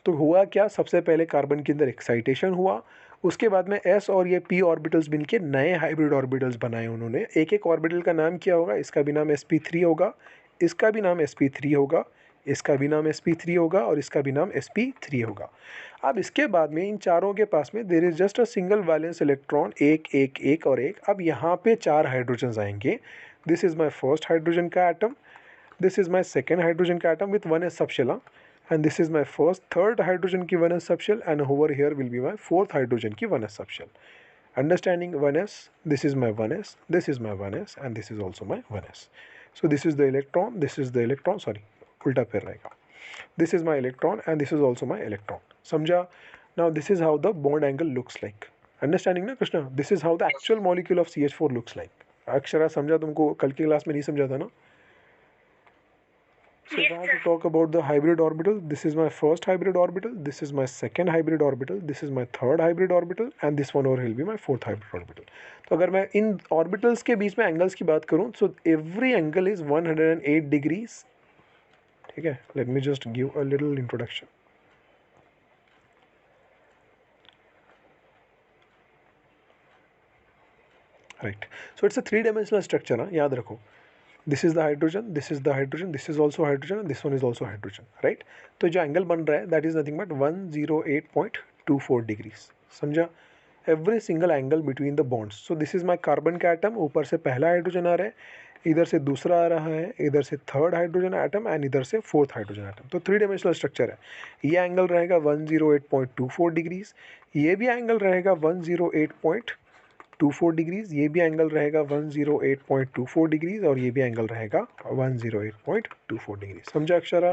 तो हुआ क्या, सबसे पहले carbon के अंदर excitation हुआ, उसके बाद में S और ये P ऑर्बिटल्स मिल के नए हाइब्रिड ऑर्बिटल्स बनाए उन्होंने। एक एक ऑर्बिटल का नाम क्या होगा, इसका भी नाम sp3 होगा, इसका भी नाम sp3 होगा, इसका भी नाम sp3 होगा, और इसका भी नाम sp3 होगा। अब इसके बाद में इन चारों के पास में there is just a single valence electron, एक एक एक और एक। अब यहाँ पे 4 हाइड्रोजन आएंगे। This is my first hydrogen का atom, this is my second hydrogen का atom with 1s subshell, and this is my first third hydrogen की 1s subshell, and over here will be my fourth hydrogen की 1s subshell. Understanding 1s, this is my 1s, this is my 1s, and this is also my 1s. So this is the electron, this is the electron, sorry उल्टा फिर रहेगा, this is my electron and this is also my electron. समझा? Now this is how the bond angle looks like. Understanding ना Krishna? This is how the actual molecule of CH4 looks like. Akshara समझा तुमको, कल की class में नहीं समझा था ना? So if I have to talk about the hybrid orbital, this is my first hybrid orbital, this is my second hybrid orbital, this is my third hybrid orbital, and this one over will be my fourth hybrid orbital. तो अगर मैं इन orbitals के बीच में angles की बात करूं, so every angle is 108 degrees. ठीक है, let me just give a little introduction. Right. So it's a 3-dimensional structure ना, याद रखो। This is the hydrogen, this is the hydrogen, this is also hydrogen, and this one is also hydrogen, right? तो जो angle बन रहा है that is nothing but 108.24 degrees. समझा? Every single angle between the bonds. So this is my carbon का atom, ऊपर से पहला हाइड्रोजन आ रहा है, इधर से दूसरा आ रहा है, इधर से थर्ड हाइड्रोजन एटम, एंड इधर से फोर्थ हाइड्रोजन एटम। तो 3-dimensional स्ट्रक्चर है। ये एंगल रहेगा 108.24 डिग्रीज, ये भी एंगल रहेगा 108.24 डिग्रीज, ये भी एंगल रहेगा 108.24 डिग्रीज, और ये भी एंगल रहेगा 108.24 डिग्रीज। समझा Akshara?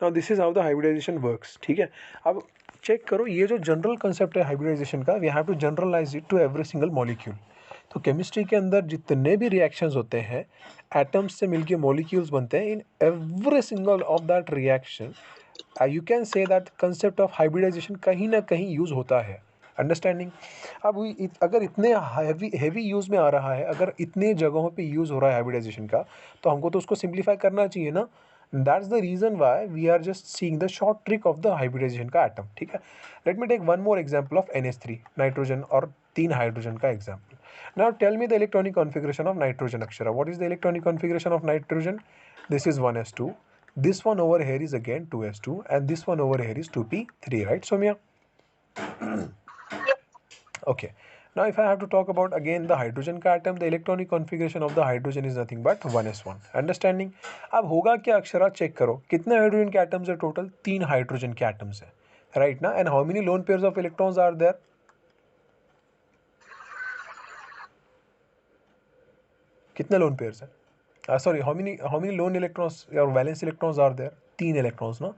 Now this is how the hybridization works. ठीक है, अब चेक करो ये जो जनरल कंसेप्ट है हाइब्रिडाइजेशन का, we have to generalize it to every single molecule. तो केमिस्ट्री के अंदर जितने भी रिएक्शंस होते हैं, एटम्स से मिलके मॉलिक्यूल्स बनते हैं. In every single of that reaction you can say that concept of hybridization कहीं ना कहीं यूज होता है. अंडरस्टैंडिंग. अब अगर इतने हैवी यूज में आ रहा है, अगर इतने जगहों पे यूज हो रहा है हाइब्रिडाइजेशन का, तो हमको तो उसको सिंप्लीफाई करना चाहिए ना. That's the reason why we are just seeing the short trick of the hybridization का एटम. ठीक है, let me take one more example of NH3 nitrogen और 3 हाइड्रोजन का example. Now tell me the electronic configuration of nitrogen. Akshara, what is the electronic configuration of nitrogen? This is 1s2. This one over here is again 2s2 and this one over here is 2p3, right, Soumya? Okay. Now if I have to talk about again the hydrogen का atom, the electronic configuration of the hydrogen is nothing but 1s1. Understanding? अब होगा क्या Akshara, check करो कितने hydrogen के atoms है total? 3 hydrogen के atoms है, राइट ना? And how many lone pairs of electrons are there? कितने लोन पेयर्स है? Sorry, how many lone electrons or valence electrons are there? 3 electrons, no?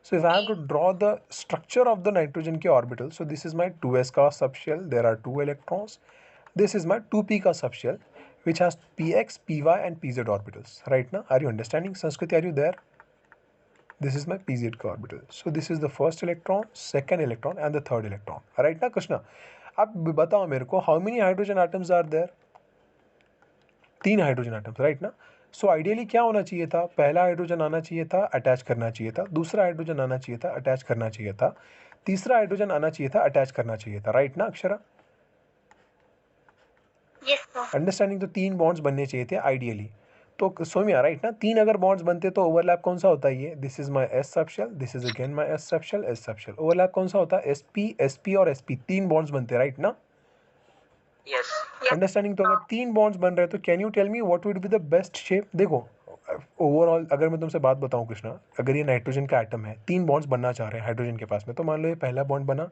So if I have to draw the structure of the nitrogen के orbital, so this is my 2s का subshell, there are 2 electrons. This is my 2p का subshell, which has px, py and pz orbitals, right now? Are you understanding? Sanskriti, are you there? This is my pz का orbital. So this is the first electron, second electron and the third electron, right now, Krishna? अब बताओ मेरे को, how many hydrogen atoms are there? 3 hydrogen atoms, right ना? So ideally क्या होना चाहिए था? पहला हाइड्रोजन आना चाहिए था, अटैच करना चाहिए था. दूसरा हाइड्रोजन आना चाहिए था, अटैच करना चाहिए था. तीसरा हाइड्रोजन आना चाहिए था, अटैच करना चाहिए था, राइट ना अक्षरा? Yes, sir. अंडरस्टैंडिंग. तो 3 बॉन्ड्स बनने चाहिए थे आइडियली. तो सोमिया, राइट ना? 3 अगर बॉन्ड्स बनते तो ओवरलैप कौन सा होता है? ये this is my s subshell, this is again my s subshell, s subshell. Overlap कौन सा होता है? sp और sp, 3 बॉन्ड्स बनते, राइट ना? Yes. अंडरस्टैंडिंग. तो अगर 3 बॉन्ड्स बन रहे हैं तो can you tell me what would be the best shape? देखो ओवरऑल अगर मैं तुमसे बात बताऊं कृष्णा, अगर ये नाइट्रोजन का एटम है, 3 बॉन्ड्स बनना चाह रहे हैं हाइड्रोजन के पास में, तो मान लो ये पहला बॉन्ड बना,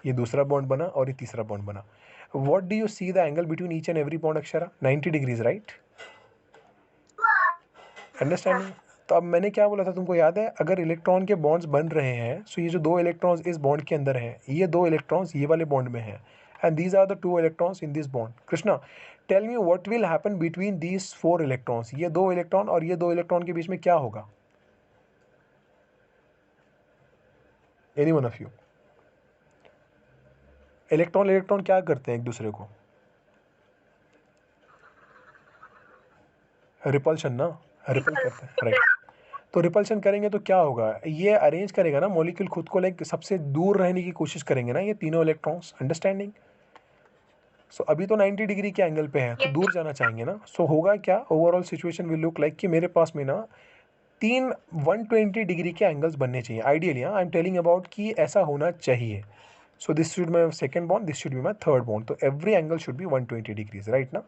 ये दूसरा बॉन्ड बना और ये तीसरा बॉन्ड बना. What do you see the angle between each and every bond Akshara? 90 degrees, right? Understanding. तो अब मैंने क्या बोला था तुमको याद है? अगर इलेक्ट्रॉन के बॉन्ड्स बन रहे हैं, सो ये जो 2 इलेक्ट्रॉन्स इस बॉन्ड के अंदर हैं, ये 2 इलेक्ट्रॉन्स ये वाले बॉन्ड में हैं, and these are the 2 electrons in this bond. Krishna, tell me what will happen between these 4 electrons? ये 2 इलेक्ट्रॉन और ये 2 इलेक्ट्रॉन के बीच में क्या होगा? Any one of you? Electron क्या करते हैं एक दूसरे को? रिपल्शन ना, रिपल करते हैं, राइट? तो रिपल्शन करेंगे तो क्या होगा? ये अरेंज करेगा ना मॉलिक्यूल खुद को, लाइक सबसे दूर रहने की कोशिश करेंगे ना ये तीनों इलेक्ट्रॉन्स. अंडरस्टैंडिंग. सो अभी तो 90 डिग्री के एंगल पे है, तो दूर जाना चाहेंगे ना. सो होगा क्या? Overall situation will look like कि मेरे पास में ना 3 120 डिग्री के एंगल्स बनने चाहिए ideally. I am telling about कि ऐसा होना चाहिए. So this should my second bond, this should be my third bond. तो every angle should be 120 degrees, right ना?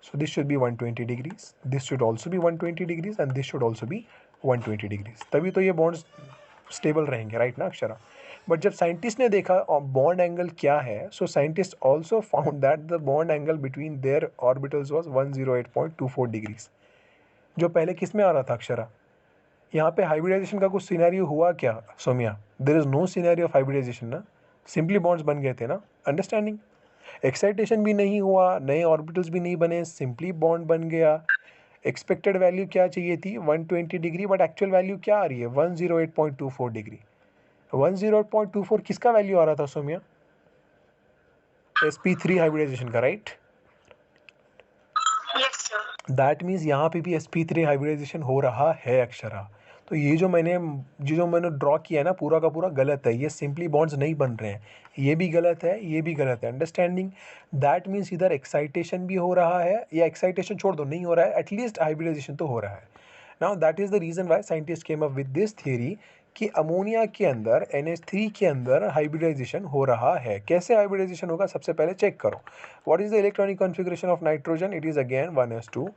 So this should be 120 degrees, this should also be 120 degrees and this should also be 120 degrees. तभी तो ये bonds stable रहेंगे, right ना Akshara? But जब scientist ने देखा बॉन्ड एंगल क्या है, so scientist also found that the bond angle between their orbitals was 108.24 degrees. जो पहले किस में आ रहा था अक्षरा? यहाँ पे हाइब्रिडाइजेशन का कुछ सिनेरियो हुआ क्या Somiya? There is no scenario of hybridization ना, सिंपली बॉन्ड्स बन गए थे ना. अंडरस्टैंडिंग. एक्साइटेशन भी नहीं हुआ, नए ऑर्बिटल्स भी नहीं बने, सिंपली बॉन्ड बन गया. एक्सपेक्टेड वैल्यू क्या चाहिए थी? 120 डिग्री, बट एक्चुअल वैल्यू क्या आ रही है? 108.24 डिग्री. 108.24 किसका वैल्यू आ रहा था सोमिया? sp3 हाइब्रिडाइजेशन का, right? Yes, sir. That means यहाँ पे भी sp3 हाइब्रिडाइजेशन हो रहा है अक्षरा. तो ये जो मैंने ड्रॉ किया है ना, पूरा का पूरा गलत है. ये सिंपली बॉन्ड्स नहीं बन रहे हैं, ये भी गलत है, ये भी गलत है. अंडरस्टैंडिंग. दैट मीन्स इधर एक्साइटेशन भी हो रहा है, या एक्साइटेशन छोड़ दो, नहीं हो रहा है, एटलीस्ट हाइब्रिडाइजेशन तो हो रहा है. Now that is the reason why scientist came up with this theory कि अमोनिया के अंदर NH3 के अंदर हाइब्रिडाइजेशन हो रहा है. कैसे हाइब्रिडाइजेशन होगा? सबसे पहले चेक करो. What is the electronic configuration of nitrogen? It is again 1s2,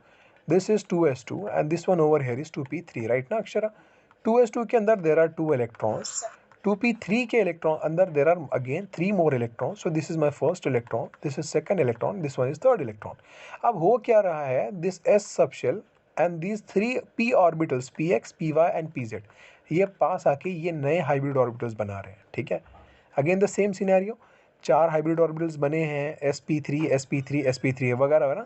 this is 2s2 and this one over here is 2p3, right ना अक्षरा? 2s2 के अंदर there are 2 electrons, 2p3 के इलेक्ट्रॉन अंदर there are again 3 more electrons. So this is my first electron, this is second electron, this one is third electron. अब हो क्या रहा है? This s subshell and these 3 p orbitals px, py and pz, ये पास आके ये नए hybrid orbitals बना रहे हैं, ठीक है। Again the same scenario, 4 hybrid orbitals बने हैं sp3 sp3 sp3 वगैरह है ना,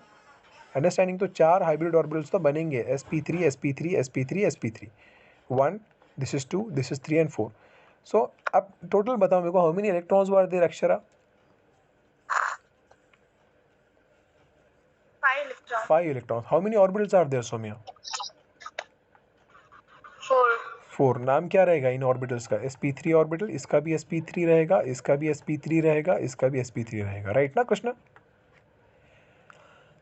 अंडरस्टैंडिंग। तो 4 हाइब्रिड ऑर्बिटल्स तो बनेंगे sp3 sp3 sp3 sp3, 1, this is 2, this is 3 and 4। So अब टोटल बताओ मेरे को, how many electrons were there Akshara? 5 electrons. 5 electrons. How many orbitals are there, Soumya? 4. 4। नाम क्या रहेगा इन ऑर्बिटल्स का? sp3 ऑर्बिटल, इसका भी sp3 रहेगा, इसका भी sp3 रहेगा, इसका भी sp3 रहेगा, राइट ना कृष्णा?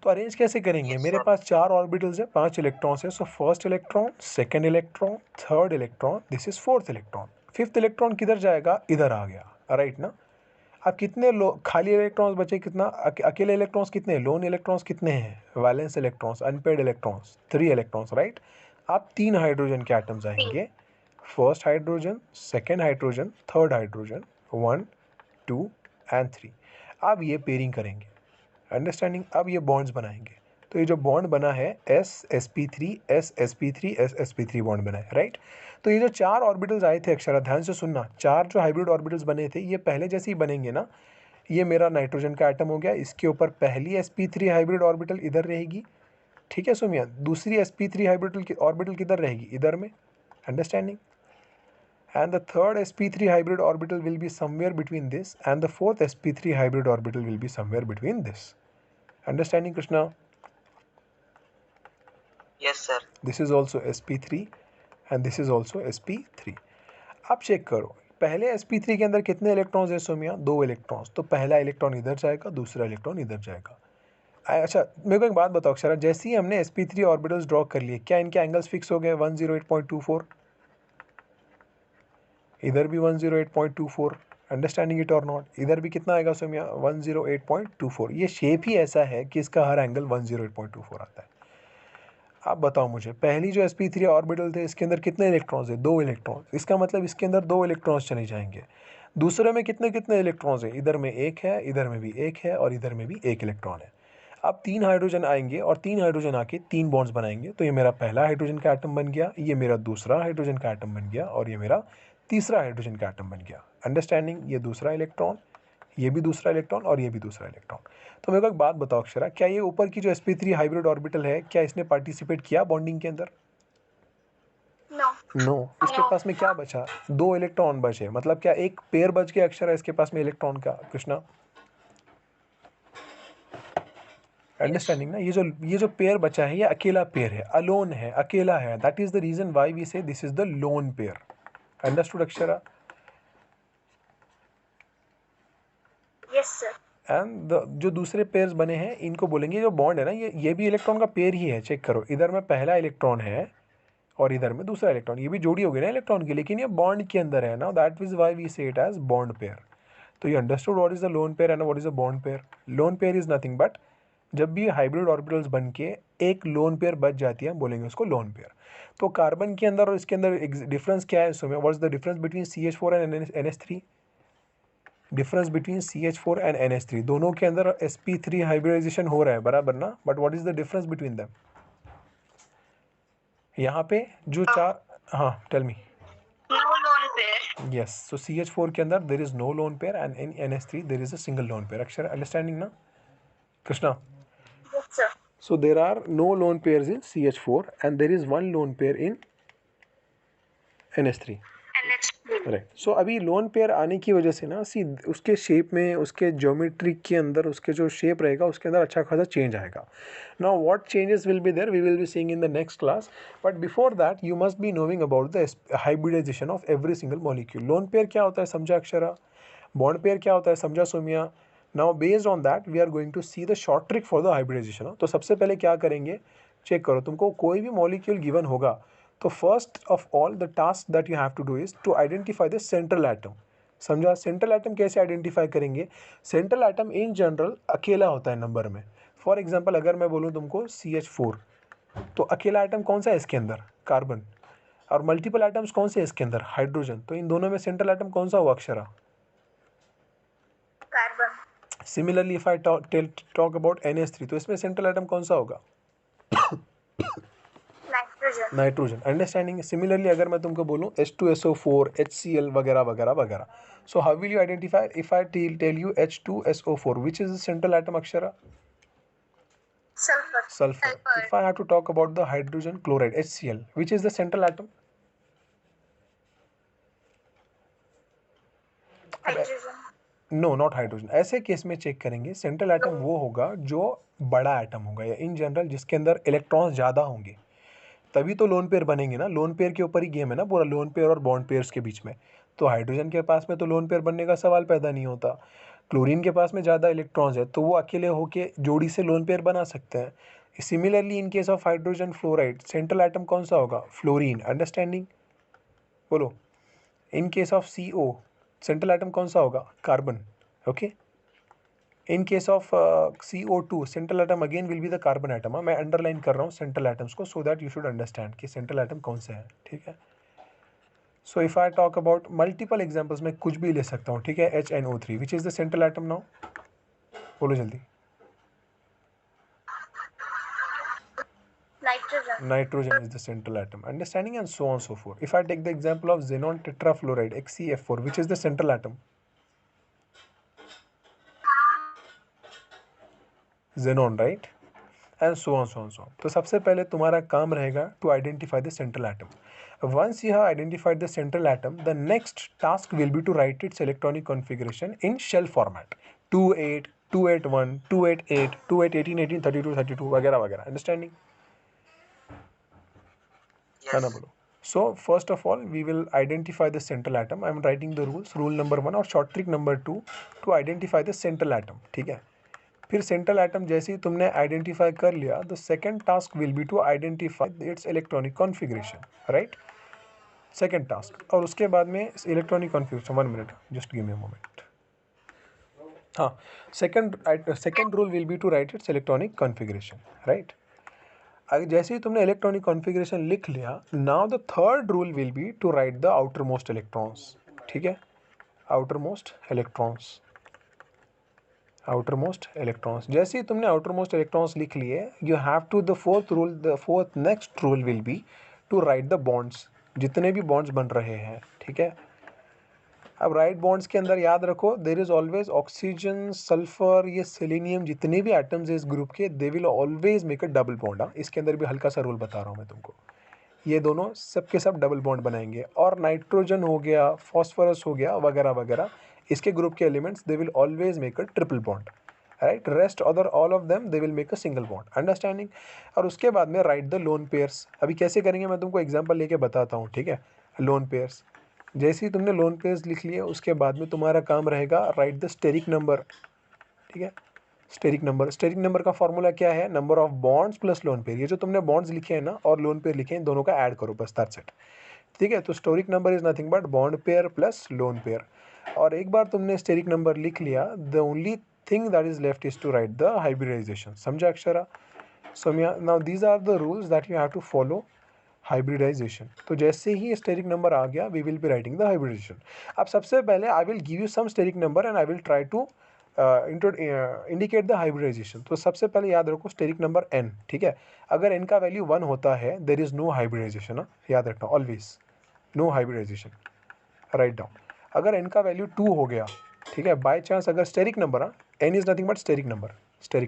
तो अरेंज कैसे करेंगे? Yes, मेरे sir. पास 4 ऑर्बिटल्स है, 5 इलेक्ट्रॉन्स है। So first electron, second electron, third electron, this is fourth electron. Fifth electron किधर जाएगा? इधर आ गया, राइट ना? अब कितने खाली इलेक्ट्रॉन्स बचे? कितना अकेले इलेक्ट्रॉन्स कितने? लोन इलेक्ट्रॉन्स कितने हैं? Valence electrons, unpaired electrons, 3 electrons, right. अब 3 हाइड्रोजन के एटम्स आएंगे, first hydrogen, second hydrogen, third hydrogen, 1 2 and 3। अब ये पेयरिंग करेंगे, अंडरस्टैंडिंग। अब ये बॉन्ड्स बनाएंगे। तो ये जो बॉन्ड बना है sp3 sp3 sp3 बॉन्ड बना है, राइट। तो ये जो 4 ऑर्बिटल्स आए थे अक्षरा, ध्यान से सुनना, 4 जो हाइब्रिड ऑर्बिटल्स बने थे ये पहले जैसे ही बनेंगे ना। ये मेरा नाइट्रोजन का एटम हो गया, इसके ऊपर पहली sp3 हाइब्रिड ऑर्बिटल इधर रहेगी, ठीक है सोमिया। दूसरी sp3 हाइब्रिड ऑर्बिटल किधर रहेगी? इधर में, understanding. And the third sp3 hybrid orbital will be somewhere between this, and the fourth sp3 hybrid orbital will be somewhere between this. Understanding, Krishna? Yes, sir. This is also sp3 and this is also sp3. अब check करो, पहले sp3 के अंदर कितने electrons हैं सोमिया? 2 electrons. तो पहला electron इधर जाएगा, दूसरा इलेक्ट्रॉन इधर जाएगा। अच्छा मेरे को एक बात बताओ अक्षरा, जैसे ही हमने sp3 ऑर्बिटल्स ड्रॉ कर लिए, क्या इनके एंगल्स फिक्स हो गए? 108.24, इधर भी 108.24, अंडरस्टैंडिंग इट और नॉट? इधर भी कितना आएगा सोमिया? 108.24। ये शेप ही ऐसा है कि इसका हर एंगल 108.24 आता है। अब बताओ मुझे, पहली जो sp3 ऑर्बिटल थे इसके अंदर कितने इलेक्ट्रॉन्स है? 2 इलेक्ट्रॉन्स। इसका मतलब इसके अंदर 2 इलेक्ट्रॉन्स चले जाएंगे। दूसरे में कितने कितने इलेक्ट्रॉन्स है? इधर में 1 है, इधर में भी 1 है, और इधर में भी 1 इलेक्ट्रॉन है। अब 3 हाइड्रोजन आएंगे और 3 हाइड्रोजन आके 3 बॉन्ड्स बनाएंगे। तो ये मेरा पहला हाइड्रोजन का एटम बन गया, ये मेरा दूसरा हाइड्रोजन का एटम बन गया, और ये मेरा तीसरा हाइड्रोजन का एटम बन गया, अंडरस्टैंडिंग। ये दूसरा इलेक्ट्रॉन, ये भी दूसरा इलेक्ट्रॉन, और ये भी दूसरा इलेक्ट्रॉन। तो मेरे को एक बात बताओ अक्षरा, क्या ये ऊपर की जो sp3 हाइब्रिड ऑर्बिटल है, क्या इसने पार्टिसिपेट किया बॉन्डिंग के अंदर? No. नो। इसके पास में क्या बचा? 2 इलेक्ट्रॉन बचे, मतलब क्या एक पेयर बच गया अक्षरा इसके पास में इलेक्ट्रॉन का, कृष्णा? अंडरस्टैंडिंग ना? ये जो पेयर बचा है ये अकेला पेयर है, अलोन है, अकेला है। That is the reason why we say this is the lone pair. Understood Akshara? Yes, sir. And जो दूसरे पेयर्स बने हैं इनको बोलेंगे, जो बॉन्ड है ना, ये भी इलेक्ट्रॉन का पेयर ही है। चेक करो, इधर में पहला इलेक्ट्रॉन है और इधर में दूसरा इलेक्ट्रॉन, ये भी जोड़ी होगी ना इलेक्ट्रॉन की, लेकिन ये बॉन्ड के अंदर है ना। दैट इज व्हाई वी से इट एज बॉन्ड पेयर। तो you understood what is the lone pair and what is the bond pair? Lone pair is nothing but जब भी हाइब्रिड ऑर्बिटल्स बन के एक लोन पेयर बच जाती है, हम बोलेंगे उसको लोन पेयर। तो कार्बन के अंदर और इसके अंदर डिफरेंस क्या है? So what is the difference between CH4 and NH3? Difference between CH4 and NH3, दोनों के अंदर sp3 हाइब्रिडाइजेशन हो रहा है, बराबर ना? But what is the difference between them? यहाँ पे जो चार, हाँ tell me. No lone pair. Yes, so CH4 के अंदर there is no loan pair and in NH3 there is a single lone pair. Akshara understanding ना Krishna? Yes, sir. So there are no lone pairs in CH4 and there is one lone pair in NH3, NH3. Right. So अभी lone pair आने की वजह से ना, सी उसके shape में, उसके ज्योमेट्री के अंदर, उसके जो शेप रहेगा उसके अंदर अच्छा खासा चेंज आएगा। Now what changes will be there we will be seeing in the next class, but before that you must be knowing about the hybridization of every single molecule. Lone pair क्या होता है समझा Akshara? Bond pair क्या होता है समझा Somiya? Now based on that we are going to see the short trick for the hybridization. तो सबसे पहले क्या करेंगे, चेक करो, तुमको कोई भी मॉलिक्यूल गिवन होगा तो first of all the task that you have to do is to identify the central atom. समझा? सेंट्रल एटम कैसे आइडेंटिफाई करेंगे? सेंट्रल एटम इन जनरल अकेला होता है नंबर में। फॉर एग्जांपल अगर मैं बोलूँ तुमको CH4, तो अकेला एटम कौन सा है इसके अंदर? कार्बन। और मल्टीपल एटम्स कौन से हैं इसके अंदर? हाइड्रोजन। तो इन दोनों में सेंट्रल एटम कौन सा हुआ Akshara? Carbon. Similarly if I talk about NH3, तो इसमें सेंट्रल एटम कौन सा होगा? Nitrogen. Nitrogen. Nitrogen. Understanding. Similarly अगर मैं तुमको बोलूँ H2SO4, HCl वगैरह वगैरह वगैरह, so how will you identify if I tell you H2SO4, which is the central atom Akshara? Sulfur. Sulfur. If I have to talk about the hydrogen chloride HCl, which is the central atom? Hydrogen. No, not hydrogen. ऐसे case में चेक करेंगे central atom वो होगा जो बड़ा atom होगा या इन जनरल जिसके अंदर इलेक्ट्रॉन्स ज़्यादा होंगे, तभी तो लोन पेयर बनेंगे ना. लोन पेयर के ऊपर ही गेम है ना पूरा, लोन पेयर और बॉन्ड पेयर्स के बीच में. तो हाइड्रोजन के पास में तो लोन पेयर बनने का सवाल पैदा नहीं होता. क्लोरीन के पास में ज़्यादा इलेक्ट्रॉन्स है तो वो अकेले होके जोड़ी से लोन पेयर बना सकते हैं. Similarly in case of hydrogen fluoride central atom कौन सा होगा? फ्लोरीन. अंडरस्टैंडिंग. बोलो. इन case of CO central atom कौन सा होगा? Carbon. Okay. In case of CO2 central atom again will be the carbon atom. मैं अंडरलाइन कर रहा हूँ सेंट्रल एटम्स को so that you should understand कि सेंट्रल एटम कौन से हैं. ठीक है. So if I talk about multiple examples, मैं कुछ भी ले सकता हूँ. ठीक है. HNO3 which is the central atom now? बोलो जल्दी. Nitrogen. Nitrogen is the central atom. Understanding, and so on and so forth. If I take the example of xenon tetrafluoride XeF4, which is the central atom? Xenon, right? And so on, so on, so on. तो सबसे पहले तुम्हारा काम रहेगा to identify the central atom. Once you have identified the central atom, the next task will be to write its electronic configuration in shell format. 28, 281, 288, 28, 18, 18, 32, 32 वगैरह वगैरह. Understanding? Yes. बोलो. So first of all we will identify the central atom. I am writing the rules. Rule number 1 और short trick number 2 to identify the central atom. ठीक है. फिर central atom जैसे ही तुमने identify कर लिया, the second task will be to identify its electronic configuration, right? Second task. और उसके बाद में electronic configuration. 1 minute. Just give me a moment. हाँ. Second rule will be to write its electronic configuration, right? अगर जैसे ही तुमने electronic configuration लिख लिया, now the third rule will be to write the outer most electrons. ठीक है. Outer most electrons. Outer most electrons. जैसे ही तुमने आउटर मोस्ट इलेक्ट्रॉन्स लिख लिए, you have to the fourth next rule will be to write the bonds. जितने भी bonds बन रहे हैं. ठीक है. अब राइट बॉन्ड्स के अंदर याद रखो there is always oxygen, sulphur, ये सेलेनियम, जितने भी एटम्स है इस ग्रुप के, they will always make a double bond. इसके अंदर भी हल्का सा रूल बता रहा हूँ मैं तुमको. ये दोनों सब के सब डबल बॉन्ड बनाएंगे. और नाइट्रोजन हो गया, फॉस्फोरस हो गया वगैरह वगैरह, इसके ग्रुप के elements they will always make a triple bond. Right. Rest other all of them they will make a single bond. Understanding. और उसके बाद में राइट द लोन पेयर्स. अभी कैसे करेंगे मैं तुमको एग्जाम्पल लेके बताता हूँ. ठीक है. Lone pairs. जैसे ही तुमने लोन पेयर्स लिख लिए, उसके बाद में तुम्हारा काम रहेगा राइट द स्टेरिक नंबर. ठीक है. स्टेरिक नंबर का फॉर्मूला क्या है? Number of bonds plus lone pair. ये जो तुमने बॉन्ड्स लिखे हैं ना और लोन पेयर लिखे हैं, दोनों का ऐड करो बस, दैट्स इट. ठीक है. तो steric number is nothing but bond pair plus lone pair. और एक बार तुमने स्टेरिक नंबर लिख लिया, the only thing that is left is to write the hybridization. समझा Akshara? So now these are the rules that you have to follow. Hybridization. तो जैसे ही स्टेरिक नंबर आ गया, we will be writing the hybridization. अब सबसे पहले I will give you some steric number and I will try to indicate the hybridization. तो सबसे पहले याद रखो स्टेरिक नंबर n. ठीक है. अगर n का वैल्यू 1 होता है, देयर इज नो हाइब्रिडाइजेशन. याद रखना always, no hybridization. Right down. अगर n का वैल्यू 2 हो गया, ठीक है, बाय चांस अगर steric number, n is nothing but steric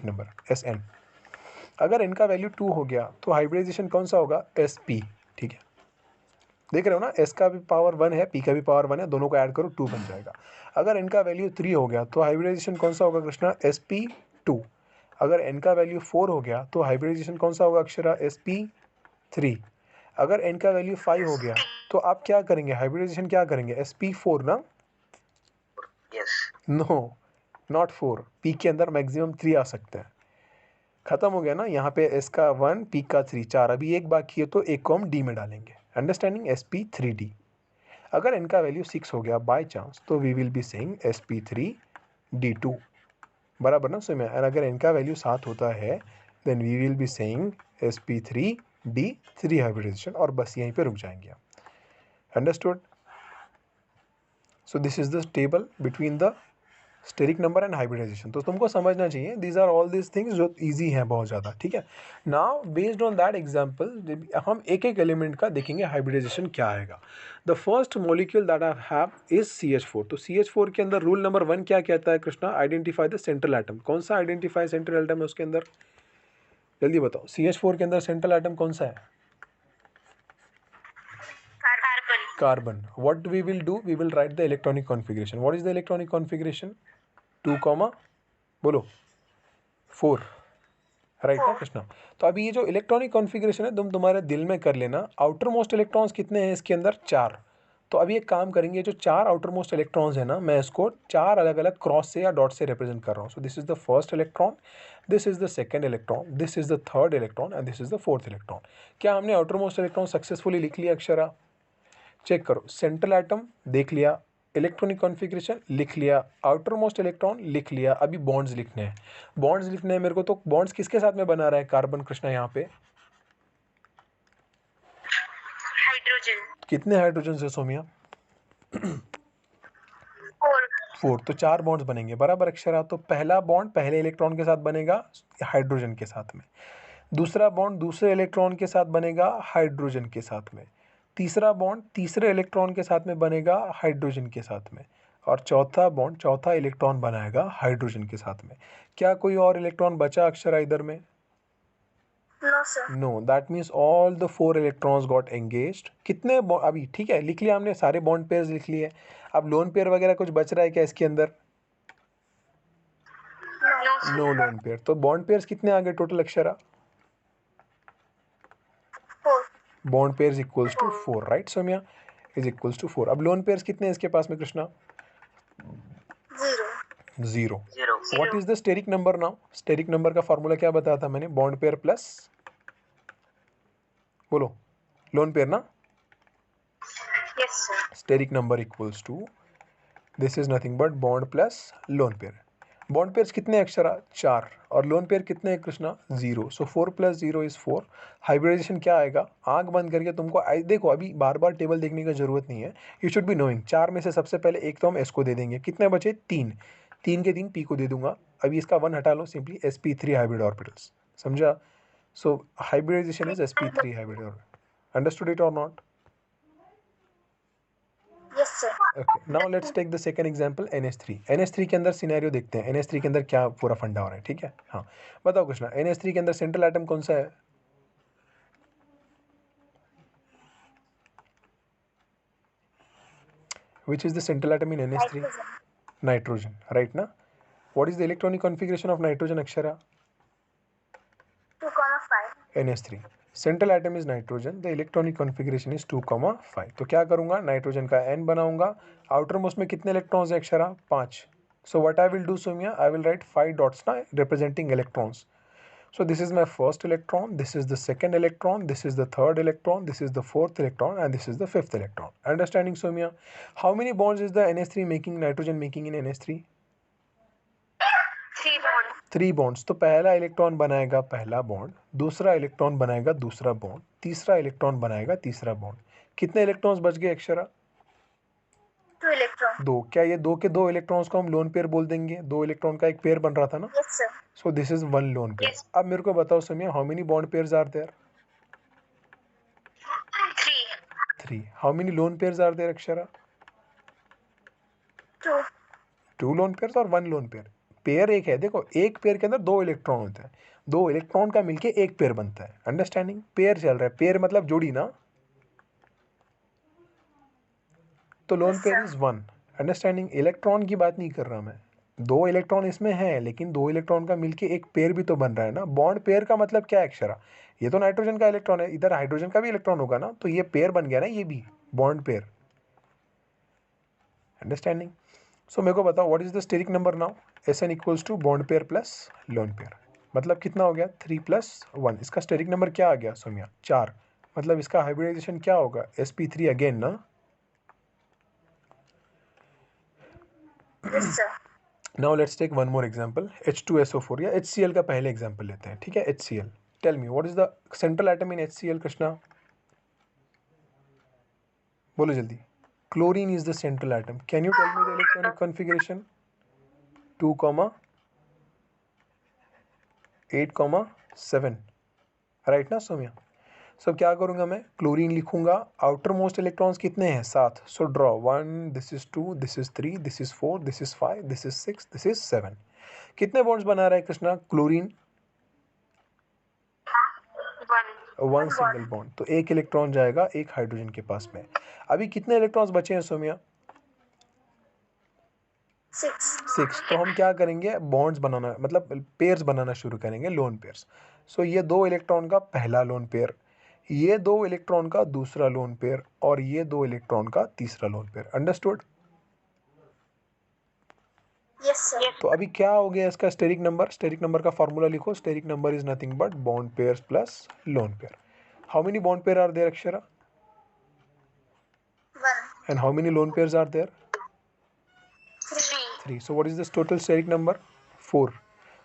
number Sn. अगर इनका वैल्यू 2 हो गया तो हाइब्रिडाइजेशन कौन सा होगा? Sp. ठीक है. देख रहे हो ना, S का भी पावर 1 है, P का भी पावर 1 है, दोनों को ऐड करो 2 बन जाएगा. अगर इनका वैल्यू 3 हो गया तो हाइब्रिडाइजेशन कौन सा होगा कृष्णा? Sp2. अगर n का वैल्यू 4 हो गया तो हाइब्रिडाइजेशन कौन सा होगा अक्षरा? Sp3. अगर n का वैल्यू 5 हो गया तो आप क्या करेंगे? हाइब्रिडाइजेशन क्या करेंगे? Sp4 ना? Yes. No, not 4. P के अंदर मैक्सिमम 3 आ सकते हैं. खत्म हो गया ना. यहाँ पे S का 1, P का 3, 4. अभी एक बाकी है तो एक को हम D में डालेंगे. अंडरस्टैंडिंग? Sp3D. अगर इनका वैल्यू 6 हो गया बाय चांस तो we will be saying Sp3D2. बराबर ना सुन में. और अगर इनका वैल्यू 7 होता है then we will be saying Sp3D3 hybridization. और बस यहीं पे रुक जाएंगे आप. Understood? So this is the table between the steric number and hybridization, तो तुमको समझना चाहिए these are all this things जो इजी हैं बहुत ज़्यादा, ठीक है। Now based on that example हम एक एक एलिमेंट का देखेंगे हाइब्रिडाइजेशन क्या आएगा। The first molecule that I have is CH4। तो CH4 के अंदर रूल नंबर 1 क्या कहता है Krishna? Identify the central atom. कौन सा आइडेंटिफाई सेंट्रल एटम है उसके अंदर? जल्दी बताओ, CH4 के अंदर सेंट्रल एटम कौन सा है? Carbon. Carbon. What we will do, we will write the electronic configuration. What is the electronic configuration? 2 comma बोलो 4, राइट ना कृष्णा? तो अभी ये जो इलेक्ट्रॉनिक कॉन्फ़िगरेशन है तुम तुम्हारे दिल में कर लेना। आउटर मोस्ट इलेक्ट्रॉन्स कितने हैं इसके अंदर? 4। तो अभी एक काम करेंगे, जो 4 आउटर मोस्ट इलेक्ट्रॉन्स है ना, मैं इसको 4 अलग अलग क्रॉस से या डॉट से रिप्रेजेंट कर रहा हूँ। सो this is the first electron, this is the second electron, this is the third electron and this is the fourth electron. क्या हमने आउटर मोस्ट इलेक्ट्रॉन सक्सेसफुली लिख लिया अक्षरा? चेक करो, सेंट्रल एटम देख लिया, इलेक्ट्रॉनिक कॉन्फ़िगरेशन लिख लिया, आउटर मोस्ट इलेक्ट्रॉन लिख लिया। अभी बॉन्ड्स लिखने हैं। बॉन्ड्स लिखने हैं मेरे को, तो बॉन्ड्स किसके साथ में बना रहा है कार्बन कृष्णा यहाँ पे? Hydrogen. कितने हाइड्रोजन है सोमिया? 4. 4। तो 4 बॉन्ड्स बनेंगे, बराबर अक्षरा? तो पहला बॉन्ड पहले इलेक्ट्रॉन के साथ बनेगा हाइड्रोजन के साथ में, दूसरा बॉन्ड दूसरे इलेक्ट्रॉन के साथ बनेगा हाइड्रोजन के साथ में, तीसरा बॉन्ड तीसरे इलेक्ट्रॉन के साथ में बनेगा हाइड्रोजन के साथ में, और चौथा बॉन्ड चौथा इलेक्ट्रॉन बनाएगा हाइड्रोजन के साथ में। क्या कोई और इलेक्ट्रॉन बचा अक्षरा इधर में? No, sir. No, that means all the 4 electrons got engaged. कितने अभी ठीक है लिख लिया हमने, सारे बॉन्ड पेयर्स लिख लिए। अब लोन पेयर वगैरह कुछ बच रहा है क्या इसके अंदर? No, sir. नो लोन पेयर। तो बॉन्ड पेयर्स कितने आ गए total Akshara? 4. Bond pairs equals to 4, right Somiya? Is equals to 4। अब लोन पेयर्स कितने हैं इसके पास में Krishna? 0. 0। 0. What is the steric number now? Steric number का फॉर्मूला क्या बताया था मैंने? बॉन्ड पेयर प्लस बोलो लोन पेयर ना। Yes, sir. Steric number equals to this is nothing but bond plus lone pair. Bond पेयर्स कितने अक्षरा? 4। और लोन पेयर कितने हैं कृष्णा? 0। सो 4 प्लस 0 इज 4। हाइब्रिडाइजेशन क्या आएगा? आंख बंद करके तुमको देखो, अभी बार बार टेबल देखने की जरूरत नहीं है, यू शुड बी नोइंग। 4 में से सबसे पहले एक तो हम एस को दे देंगे, कितने बचे? 3। 3 के 3 पी को दे दूंगा। अभी इसका 1 हटा लो, सिंपली sp3 हाइब्रिड ऑर्बिटल्स, समझा? So hybridization is sp3 hybrid orbital. Understood it और not? Yes, sir. Okay, now let's take the second example NH3। NH3 के अंदर सिनेरियो देखते हैं, NH3 के अंदर क्या पूरा फंडा हो रहा है, ठीक है? हाँ बताओ कृष्णा, NH3 के अंदर सेंट्रल एटम कौन सा है? Which is the central atom in NH3? Nitrogen. Nitrogen, right na? What is the electronic configuration of nitrogen Akshara? 2,5. NH3। Central atom is nitrogen, the electronic configuration is 2,5। तो क्या करूंगा? नाइट्रोजन का N बनाऊंगा। Outer most में कितने electrons है Akshara? 5। So what I will do Somiya, I will write 5 dots ना representing electrons. So this is my first electron, this is the second electron, this is the third electron, this is the fourth electron and this is the fifth electron. Understanding Soumya? How many bonds is the NH3 making, nitrogen making in NH3? 3 bonds. 3 bonds. तो पहला electron बनाएगा पहला bond, दूसरा electron बनाएगा दूसरा bond, तीसरा electron बनाएगा तीसरा बॉन्ड। कितने इलेक्ट्रॉन्स बच गए अक्षरा? 2 electrons. 2। क्या ये 2 के 2 इलेक्ट्रॉन्स को हम लोन पेयर बोल देंगे? 2 इलेक्ट्रॉन का एक पेयर बन रहा था ना? Yes, sir. So this is 1 lone pair. Yes. अब मेरे को बताओ Somiya, how many bond pairs are there? 3. 3। How many lone pairs are there Akshara? 2. 2 lone pairs और 1 लोन पेयर। पेयर एक है, देखो एक पेयर के अंदर 2 इलेक्ट्रॉन होते हैं, 2 इलेक्ट्रॉन का मिलके एक पेयर बनता है। अंडरस्टैंडिंग? पेयर चल रहा है, पेयर मतलब जोड़ी ना। तो loan Yes, pair sir. Is 1। Understanding? Electron की बात नहीं कर रहा मैं, 2 इलेक्ट्रॉन इसमें है लेकिन 2 इलेक्ट्रॉन का मिलके एक पेयर भी तो बन रहा है ना। बॉन्ड पेयर का मतलब क्या है अक्षरा? ये तो नाइट्रोजन का इलेक्ट्रॉन है, इधर हाइड्रोजन का भी इलेक्ट्रॉन होगा ना, तो ये पेयर बन गया ना, ये भी बॉन्ड पेयर। अंडरस्टैंडिंग? सो मेरे को बताओ, what is the steric number now? Sn equals to bond pair plus lone pair. मतलब कितना हो गया? 3 + 1। इसका स्टेरिक नंबर क्या आ गया सोमिया? 4। मतलब इसका हाइब्रिडाइजेशन क्या होगा? sp3 अगेन ना। Yes, sir. Now let's take one more example, H2SO4 या HCl का पहले एग्जांपल लेते हैं, ठीक है? HCl, tell me what is the central atom in HCl Krishna? बोलो जल्दी। Chlorine is the central atom. Can you tell me the electronic configuration? 2,8,7 right ना सौम्या? सो क्या करूँगा मैं, क्लोरीन लिखूंगा, आउटर मोस्ट इलेक्ट्रॉन्स कितने हैं 7, so draw 1, this is 2, this is 3, this is 4, this is 5, this is 6, this is 7। कितने bonds बना रहा है कृष्णा क्लोरीन? 1 सिंगल बॉन्ड, तो एक इलेक्ट्रॉन जाएगा एक हाइड्रोजन के पास में। अभी कितने इलेक्ट्रॉन्स बचे हैं सौम्या? 6। तो हम क्या करेंगे, बॉन्ड्स बनाना मतलब पेयर्स बनाना शुरू करेंगे, लोन पेयर्स। सो ये 2 इलेक्ट्रॉन का पहला लोन पेयर, ये 2 इलेक्ट्रॉन का दूसरा लोन पेयर, और ये 2 इलेक्ट्रॉन का तीसरा lone pair. Understood? Yes sir. तो अभी क्या हो गया इसका स्टेरिक नंबर? स्टेरिक नंबर का फॉर्मूला लिखो, steric number is nothing but bond pairs plus lone pair. How many bond pair are there Akshara? 1, and how many lone pairs are there? 3, 3। So what is the total steric number? 4।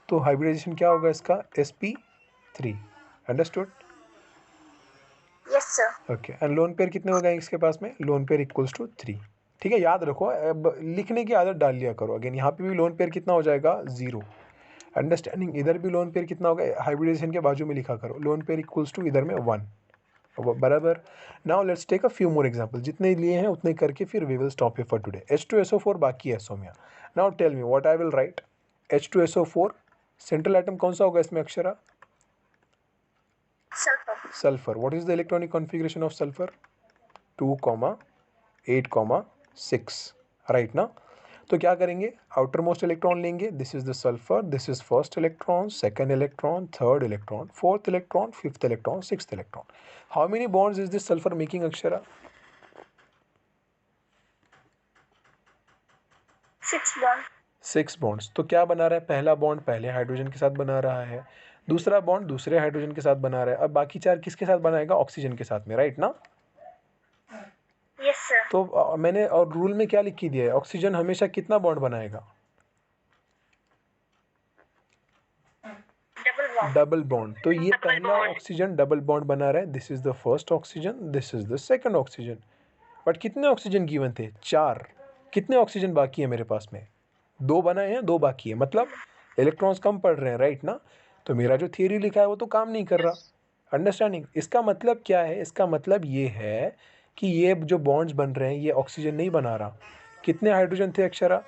तो hybridization क्या होगा इसका? sp3। Understood? Yes sir. Okay, and lone pair कितने हो गए इसके पास में? Lone pair equals to 3। ठीक है, याद रखो, अब लिखने की आदत डाल लिया करो। अगेन यहाँ पे भी लोन पेयर कितना हो जाएगा? 0। अंडरस्टैंडिंग? इधर भी लोन पेयर कितना होगा? हाइब्रिडाइजेशन के बाजू में लिखा करो, लोन पेयर इक्वल्स टू इधर में 1। बराबर। Now let's take a few more example, जितने लिए हैं उतने करके फिर we will stop here for today. H2SO4 बाकी है Soumya. Now tell me what I will write. H2SO4 central atom कौन सा होगा इसमें Akshara? Sulphur. Sulphur. What is the electronic configuration of sulphur? 2,8,6 right ना? तो क्या करेंगे, आउटर मोस्ट इलेक्ट्रॉन लेंगे, this is the sulphur, this is first electron, second electron, third electron, fourth electron, fifth electron, sixth electron. How many bonds is this sulphur making Akshara? 6 bond. 6 bonds. तो क्या बना रहा है, पहला बॉन्ड पहले hydrogen के साथ बना रहा है, दूसरा बॉन्ड दूसरे हाइड्रोजन के साथ बना रहा है, अब बाकी 4 किसके साथ बनाएगा? ऑक्सीजन के साथ में, राइट ना? Yes sir. तो मैंने और रूल में क्या लिख के दिया है, ऑक्सीजन हमेशा कितना बॉन्ड बनाएगा? Double bond. Double bond. तो ये पहला ऑक्सीजन डबल बॉन्ड बना रहा है, this is the first oxygen, this is the second oxygen. But कितने ऑक्सीजन गिवन थे? 4। कितने ऑक्सीजन बाकी है मेरे पास में? 2 बनाए हैं, 2 बाकी है, मतलब इलेक्ट्रॉन्स कम पड़ रहे हैं, राइट ना? तो मेरा जो थियरी लिखा है वो तो काम नहीं कर रहा। अंडरस्टैंडिंग? इसका मतलब क्या है? इसका मतलब ये है कि ये जो बॉन्ड्स बन रहे हैं ये ऑक्सीजन नहीं बना रहा। कितने हाइड्रोजन थे अक्षरा?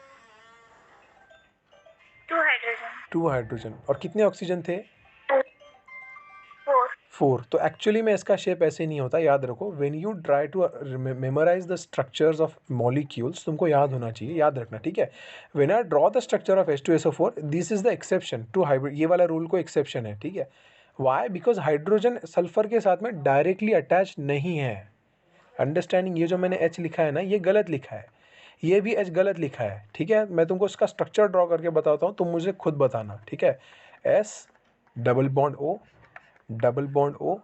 2 हाइड्रोजन। 2 हाइड्रोजन। और कितने ऑक्सीजन थे? 4। 4। तो एक्चुअली में इसका शेप ऐसे नहीं होता, याद रखो। When you try to memorize the structures of molecules, तुमको याद होना चाहिए, याद रखना, ठीक है? When I draw the structure of H2SO4, this is the exception to hybrid, ये वाला रूल को एक्सेप्शन है, ठीक है? वाई? बिकॉज हाइड्रोजन सल्फर के साथ में डायरेक्टली अटैच नहीं है। अंडरस्टैंडिंग? ये जो मैंने H लिखा है ना, ये गलत लिखा है, ये भी H गलत लिखा है, ठीक है? मैं तुमको इसका स्ट्रक्चर ड्रॉ करके बताता हूँ, तुम मुझे खुद बताना, ठीक है? S double bond O, double bond O,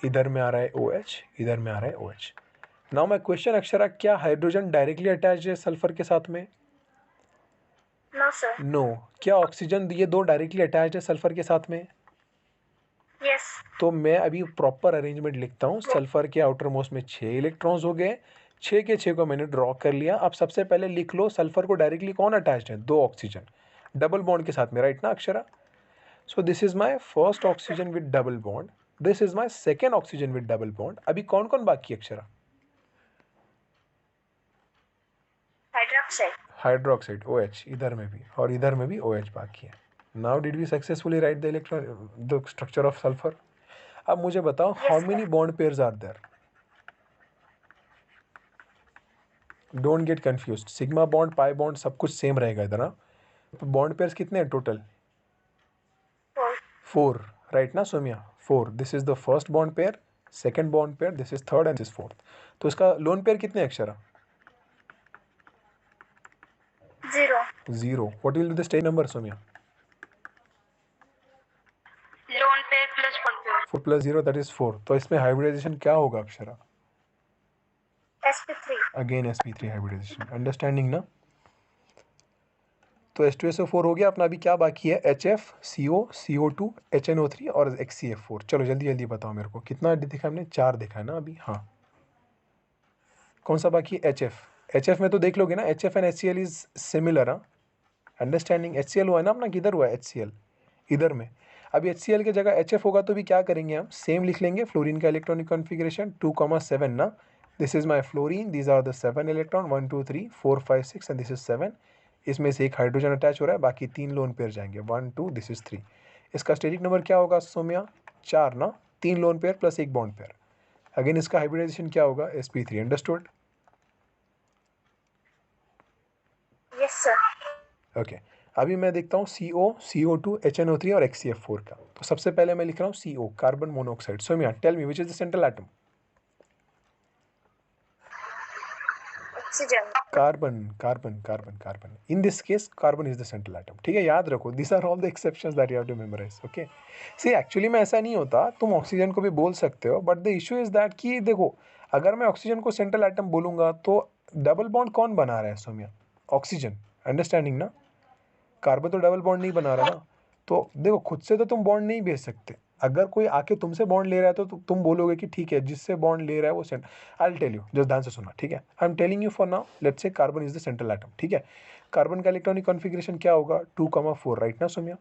इधर में आ रहा है OH, इधर में आ रहा है OH। Now my question Akshara, क्या हाइड्रोजन डायरेक्टली अटैच्ड है सल्फर के साथ में? No sir. नो। क्या ऑक्सीजन ये 2 डायरेक्टली अटैच्ड है सल्फर के साथ में? यस। तो मैं अभी प्रॉपर अरेंजमेंट लिखता हूँ। सल्फर के आउटर मोस्ट में 6 इलेक्ट्रॉन्स हो गए, 6 के 6 को मैंने ड्रॉ कर लिया। अब सबसे पहले लिख लो, सल्फर को डायरेक्टली कौन अटैच्ड है? 2 ऑक्सीजन डबल बॉन्ड के साथ में, राइट ना अक्षरा? सो this is my first oxygen with double bond, this is my second oxygen with double bond. अभी कौन कौन बाकी है अक्षरा? हाइड्रोक्साइड। हाइड्रोक्साइड OH, इधर में भी और इधर में भी OH बाकी है। Now did we successfully write the electron the structure of sulphur? अब मुझे बताओ, how many bond pairs are there? Don't get confused, sigma bond pi bond सब कुछ सेम रहेगा इधर ना। बॉन्ड पेयर्स कितने हैं टोटल? 4, राइट ना Soumya? 4। This is the first bond pair, second bond pair, this is third and this fourth. तो इसका लोन पेयर कितने Akshara? 0। 0। What will be the state number Soumya? Lone pair plus 1 pair. 4 + 0 that is 4। तो इसमें hybridisation क्या होगा Akshara? sp3। Again sp3 hybridisation. Understanding ना? तो H2SO4 हो गया अपना। अभी क्या बाकी है? HF, CO, CO2, HNO3 और HCF4। चलो जल्दी जल्दी बताओ मेरे को, कितना दिखा हमने? 4 देखा है ना अभी? हाँ। कौन सा बाकी है? HF। HF में तो देख लोगे ना, HF and HCl is similar. हाँ, अंडरस्टैंडिंग? HCl हुआ है ना अपना, किधर हुआ है HCl? इधर में। अभी HCl की जगह HF होगा तो भी क्या करेंगे हम, सेम लिख लेंगे फ्लोरीन का इलेक्ट्रॉनिक कॉन्फ़िगरेशन 2,7 ना, this is my fluorine, these are the 7 electron 1 2 3 4 5 6 and this is 7। इसमें से एक हाइड्रोजन अटैच हो रहा है, बाकी 3 लोन पेयर जाएंगे 1 2, दिस इज 3। इसका स्टेरिक नंबर क्या होगा सौम्या? 4 ना, 3 लोन पेयर प्लस एक बॉन्ड पेयर। अगेन इसका हाइब्रिडाइजेशन क्या होगा? sp3। Understood? Yes, sir. Okay अभी मैं देखता हूँ CO, CO2, HNO3 और HCF4 का। तो सबसे पहले मैं लिख रहा हूँ CO, carbon monoxide. Soumya tell me which is the central atom? Oxygen. Carbon carbon carbon carbon. In this case carbon is the central atom. ठीक है, याद रखो, this are all the exceptions that you have to memorize. Okay see actually में ऐसा नहीं होता, तुम oxygen को भी बोल सकते हो, but the issue is that कि देखो, अगर मैं ऑक्सीजन को सेंट्रल एटम बोलूंगा तो डबल बॉन्ड कौन बना रहा है सौम्या? ऑक्सीजन। अंडरस्टैंडिंग ना? कार्बन तो डबल बॉन्ड नहीं बना रहा ना। तो देखो, खुद से तो तुम बॉन्ड नहीं भेज सकते। अगर कोई आके तुमसे बॉन्ड ले रहा है तो तुम बोलोगे कि ठीक है, जिससे बॉन्ड ले रहा है वो सेंट। I will tell you, just ध्यान से सुनना, ठीक है? I am telling you for now, let's say carbon is the central atom. ठीक है, कार्बन का इलेक्ट्रॉनिक कॉन्फ़िगरेशन क्या होगा? 2,4, राइट ना सौम्या?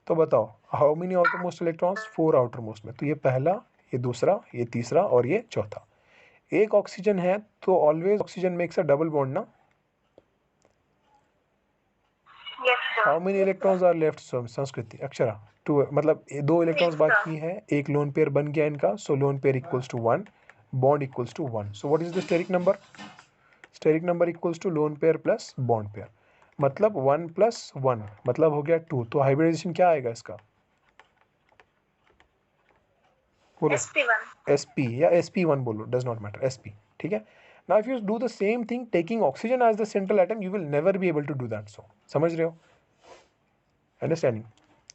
तो बताओ, how many outer most electrons? 4 outer most में। तो ये पहला, ये दूसरा, ये तीसरा और ये चौथा। एक ऑक्सीजन है तो always oxygen makes a double bond ना। Yes, sir. How many electrons are left Sanskriti Akshara? 2, मतलब 2 इलेक्ट्रॉन्स बाकी हैं, एक लोन पेयर बन गया इनका, so lone pair equals to 1, bond equals to 1। So what is the steric number? Steric number equals to lone pair plus bond pair, मतलब 1 plus 1 मतलब हो गया 2। तो हाइब्रिडाइजेशन क्या आएगा इसका? बोलो। sp1. sp या sp1 बोलो, डज नॉट मैटर, sp। ठीक है, now if you do the same thing taking oxygen as the central atom, you will never be able to do that. So समझ रहे हो? अंडरस्टैंडिंग?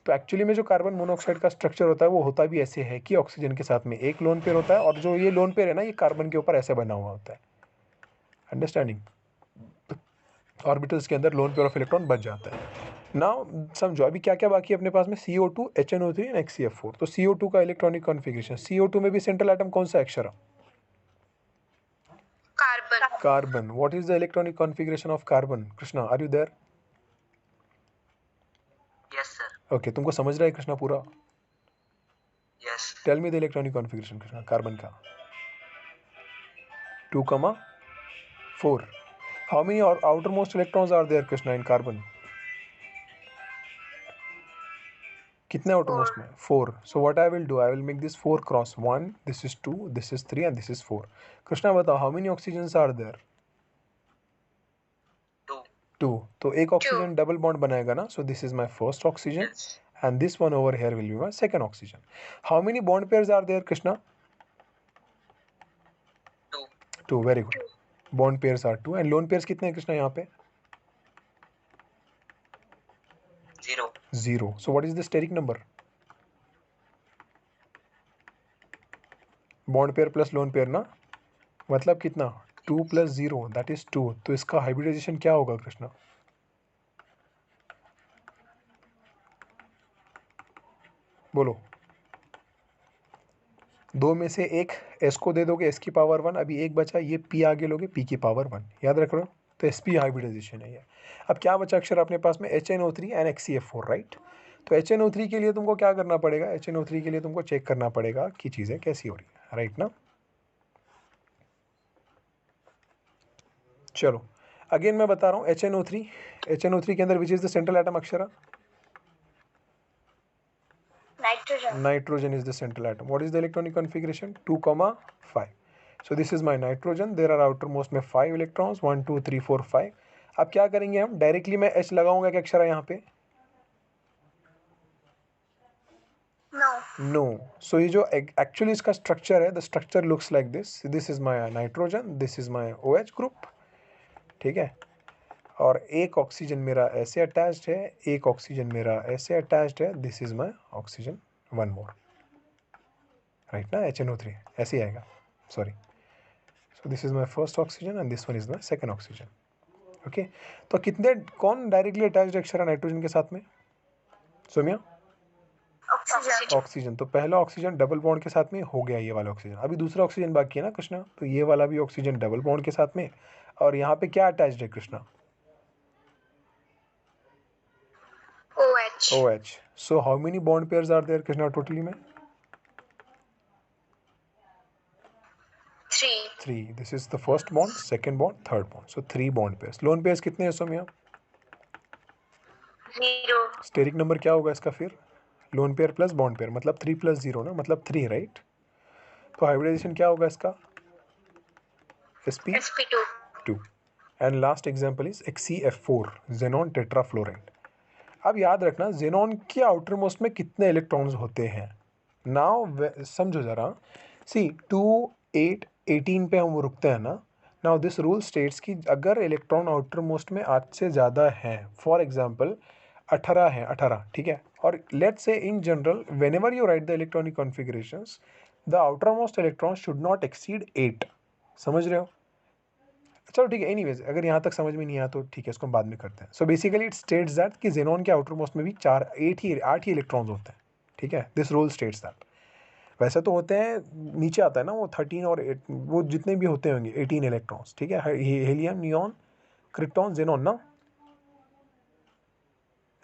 तो एक्चुअली में जो कार्बन मोनोऑक्साइड का स्ट्रक्चर होता है वो होता भी ऐसे है कि ऑक्सीजन के साथ में एक लोन पेयर होता है, और जो ये लोन पेयर है ना, ये कार्बन के ऊपर ऐसे बना हुआ होता है। अंडरस्टैंडिंग? ऑर्बिटल्स के अंदर लोन पेयर ऑफ इलेक्ट्रॉन बच जाता है। नाउ समझो अभी क्या क्या बाकी है अपने पास में, CO2, HNO3 एंड HCF4। तो CO2 का इलेक्ट्रॉनिक कॉन्फ़िगरेशन, CO2 में भी सेंट्रल एटम कौन सा है Akshara? Carbon. Carbon. What is the electronic configuration of carbon? Krishna, are you there? Yes, sir. Okay, तुमको समझ रहा है कृष्णा पूरा? Yes. Tell me the electronic configuration Krishna carbon का। 2,4। How many outer most electrons are there Krishna in carbon? कितने outermost में? 4। So what I will do, I will make this 4 cross 1, this is 2, this is 3 and this is 4। Krishna बताओ, how many oxygens are there? 2. 2। तो एक oxygen double bond बनाएगा ना, so this is my first oxygen Yes. and this one over here will be my second oxygen. How many bond pairs are there Krishna? 2. 2, very good. Bond pairs are 2 and lone pairs कितने हैं कृष्णा यहाँ पे? 0. 0. So what is the steric number? Bond pair plus lone pair ना, मतलब कितना? 2 plus 0 that is 2। तो इसका hybridisation क्या होगा कृष्णा? बोलो। 2 में से एक s को दे दोगे, s की पावर 1, अभी एक बचा, ये p आगे लोगे, p की पावर 1, याद रख रहे हो? तो sp हाइब्रिडाइजेशन है ये। अब क्या बचा अक्षर अपने पास में? HNO3 and HCF4, right? तो HNO3 के लिए तुमको क्या करना पड़ेगा? HNO3 के लिए तुमको चेक करना पड़ेगा कि चीज़ें कैसी हो रही है, राइट ना? चलो अगेन मैं बता रहा हूँ, HNO3 के अंदर विच is the central atom Akshara? Nitrogen. Nitrogen is the central atom. What is the electronic configuration? 2,5. So this is my nitrogen. There are outermost में 5 electrons, 1 2 3 4 5। अब क्या करेंगे हम? डायरेक्टली मैं H लगाऊंगा क्या अक्षरा यहाँ पे? No. नो। सो ये जो एक्चुअली इसका स्ट्रक्चर है, the structure looks like this. This is my nitrogen, this is my OH group, ठीक है? और एक ऑक्सीजन मेरा ऐसे अटैच्ड है, एक ऑक्सीजन मेरा ऐसे अटैच्ड है, this is my oxygen, one more, right ना? HNO3 ऐसे ही आएगा, sorry. So this is my first oxygen and this one is my second oxygen. Okay, तो कितने, कौन डायरेक्टली अटैच्ड है अक्षरा नाइट्रोजन के साथ में? सोमिया? Oxygen. ऑक्सीजन। तो पहला ऑक्सीजन डबल बॉन्ड के साथ में हो गया, ये वाला ऑक्सीजन। अभी दूसरा ऑक्सीजन बाकी है ना कृष्णा, तो ये वाला भी ऑक्सीजन डबल बॉन्ड के साथ में। और यहाँ पे क्या अटैच्ड है Krishna? OH. OH. So how many bond pairs are there, Krishna, totally में? 3. 3. This is the first bond, second bond, third bond. So 3 bond pairs. Lone pairs कितने हैं सोमिया? 0. स्टेरिक नंबर क्या होगा इसका फिर? Loan pair plus bond pair मतलब 3 + 0 ना, मतलब 3, राइट? तो हाइब्रिडाइजेशन क्या होगा इसका? sp2. 2. And last example is XeF4 xenon tetrafluoride. अब याद रखना जेनॉन के आउटर मोस्ट में कितने इलेक्ट्रॉन्स होते हैं. नाउ समझो जरा, सी 2, 8, 18 पे हम रुकते हैं ना. नाउ दिस रूल स्टेट्स कि अगर इलेक्ट्रॉन आउटर मोस्ट में 8 से ज़्यादा है, फॉर एग्जांपल 18 है, 18, ठीक है, और let's say in general whenever you right the electronic configurations the outer most electron should not exceed 8. समझ रहे हो? चलो ठीक है, एनीवेज अगर यहाँ तक समझ में नहीं आया तो ठीक है, इसको हम बाद में करते हैं. So basically it states that कि जेनॉन के आउटर मोस्ट में भी 8 ही इलेक्ट्रॉन्स होते हैं, ठीक है. This rule states that. वैसे तो होते हैं, नीचे आता है ना वो 13 और 8, वो जितने भी होते होंगे 18 इलेक्ट्रॉन्स, ठीक है. हीलियम, नियॉन, क्रिप्टॉन, जेनॉन ना.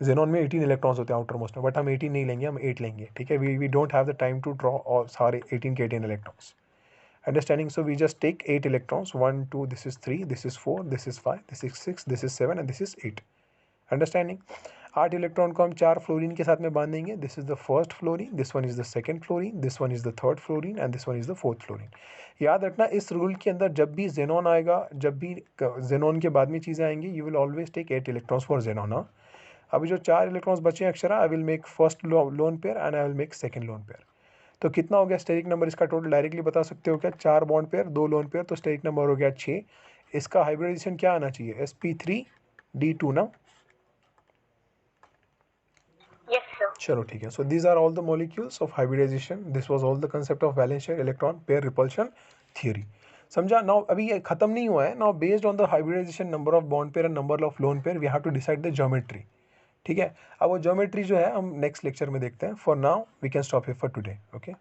जेनॉन में 18 इलेक्ट्रॉन्स होते हैं आउटर मोस्ट में, बट हम 18 नहीं लेंगे, हम 8 लेंगे, ठीक है. We don't have the time to draw और सारे 18 के 18 electrons. Understanding? So we just take 8 electrons. 1, 2, this is 3, this is 4, this is 5, this is 6, this is 7 and this is 8. Understanding? 8 electron को हम 4 फ्लोरीन के साथ में बांधेंगे. This is the first fluorine, this one is the second fluorine, this one is the third fluorine and this one is the fourth fluorine. याद रखना इस rule के अंदर जब भी जेनॉन आएगा, जब भी जेनॉन के बाद में चीज़ें आएंगी, you will always take 8 electrons for xenon. अभी जो 4 इलेक्ट्रॉन्स बचे हैं Akshara, I will make first lone pair and I will make second lone pair. तो कितना हो गया स्टेरिक नंबर इसका टोटल? डायरेक्टली बता सकते हो क्या? 4 बॉन्ड पेयर, 2 लोन पेयर, तो स्टेरिक नंबर हो गया 6. इसका हाइब्रिडाइजेशन क्या आना चाहिए? sp3d2 ना. Yes, sir. चलो ठीक है. So these are all the molecules of hybridization. This was all the concept of valence shell electron pair repulsion theory. समझा? नाउ अभी ये खत्म नहीं हुआ है. Now based on the hybridization number of bond pair and number of lone pair we have to decide the geometry. ठीक है. अब वो ज्योमेट्री जो है हम नेक्स्ट लेक्चर में देखते हैं. For now we can stop here for today. Okay.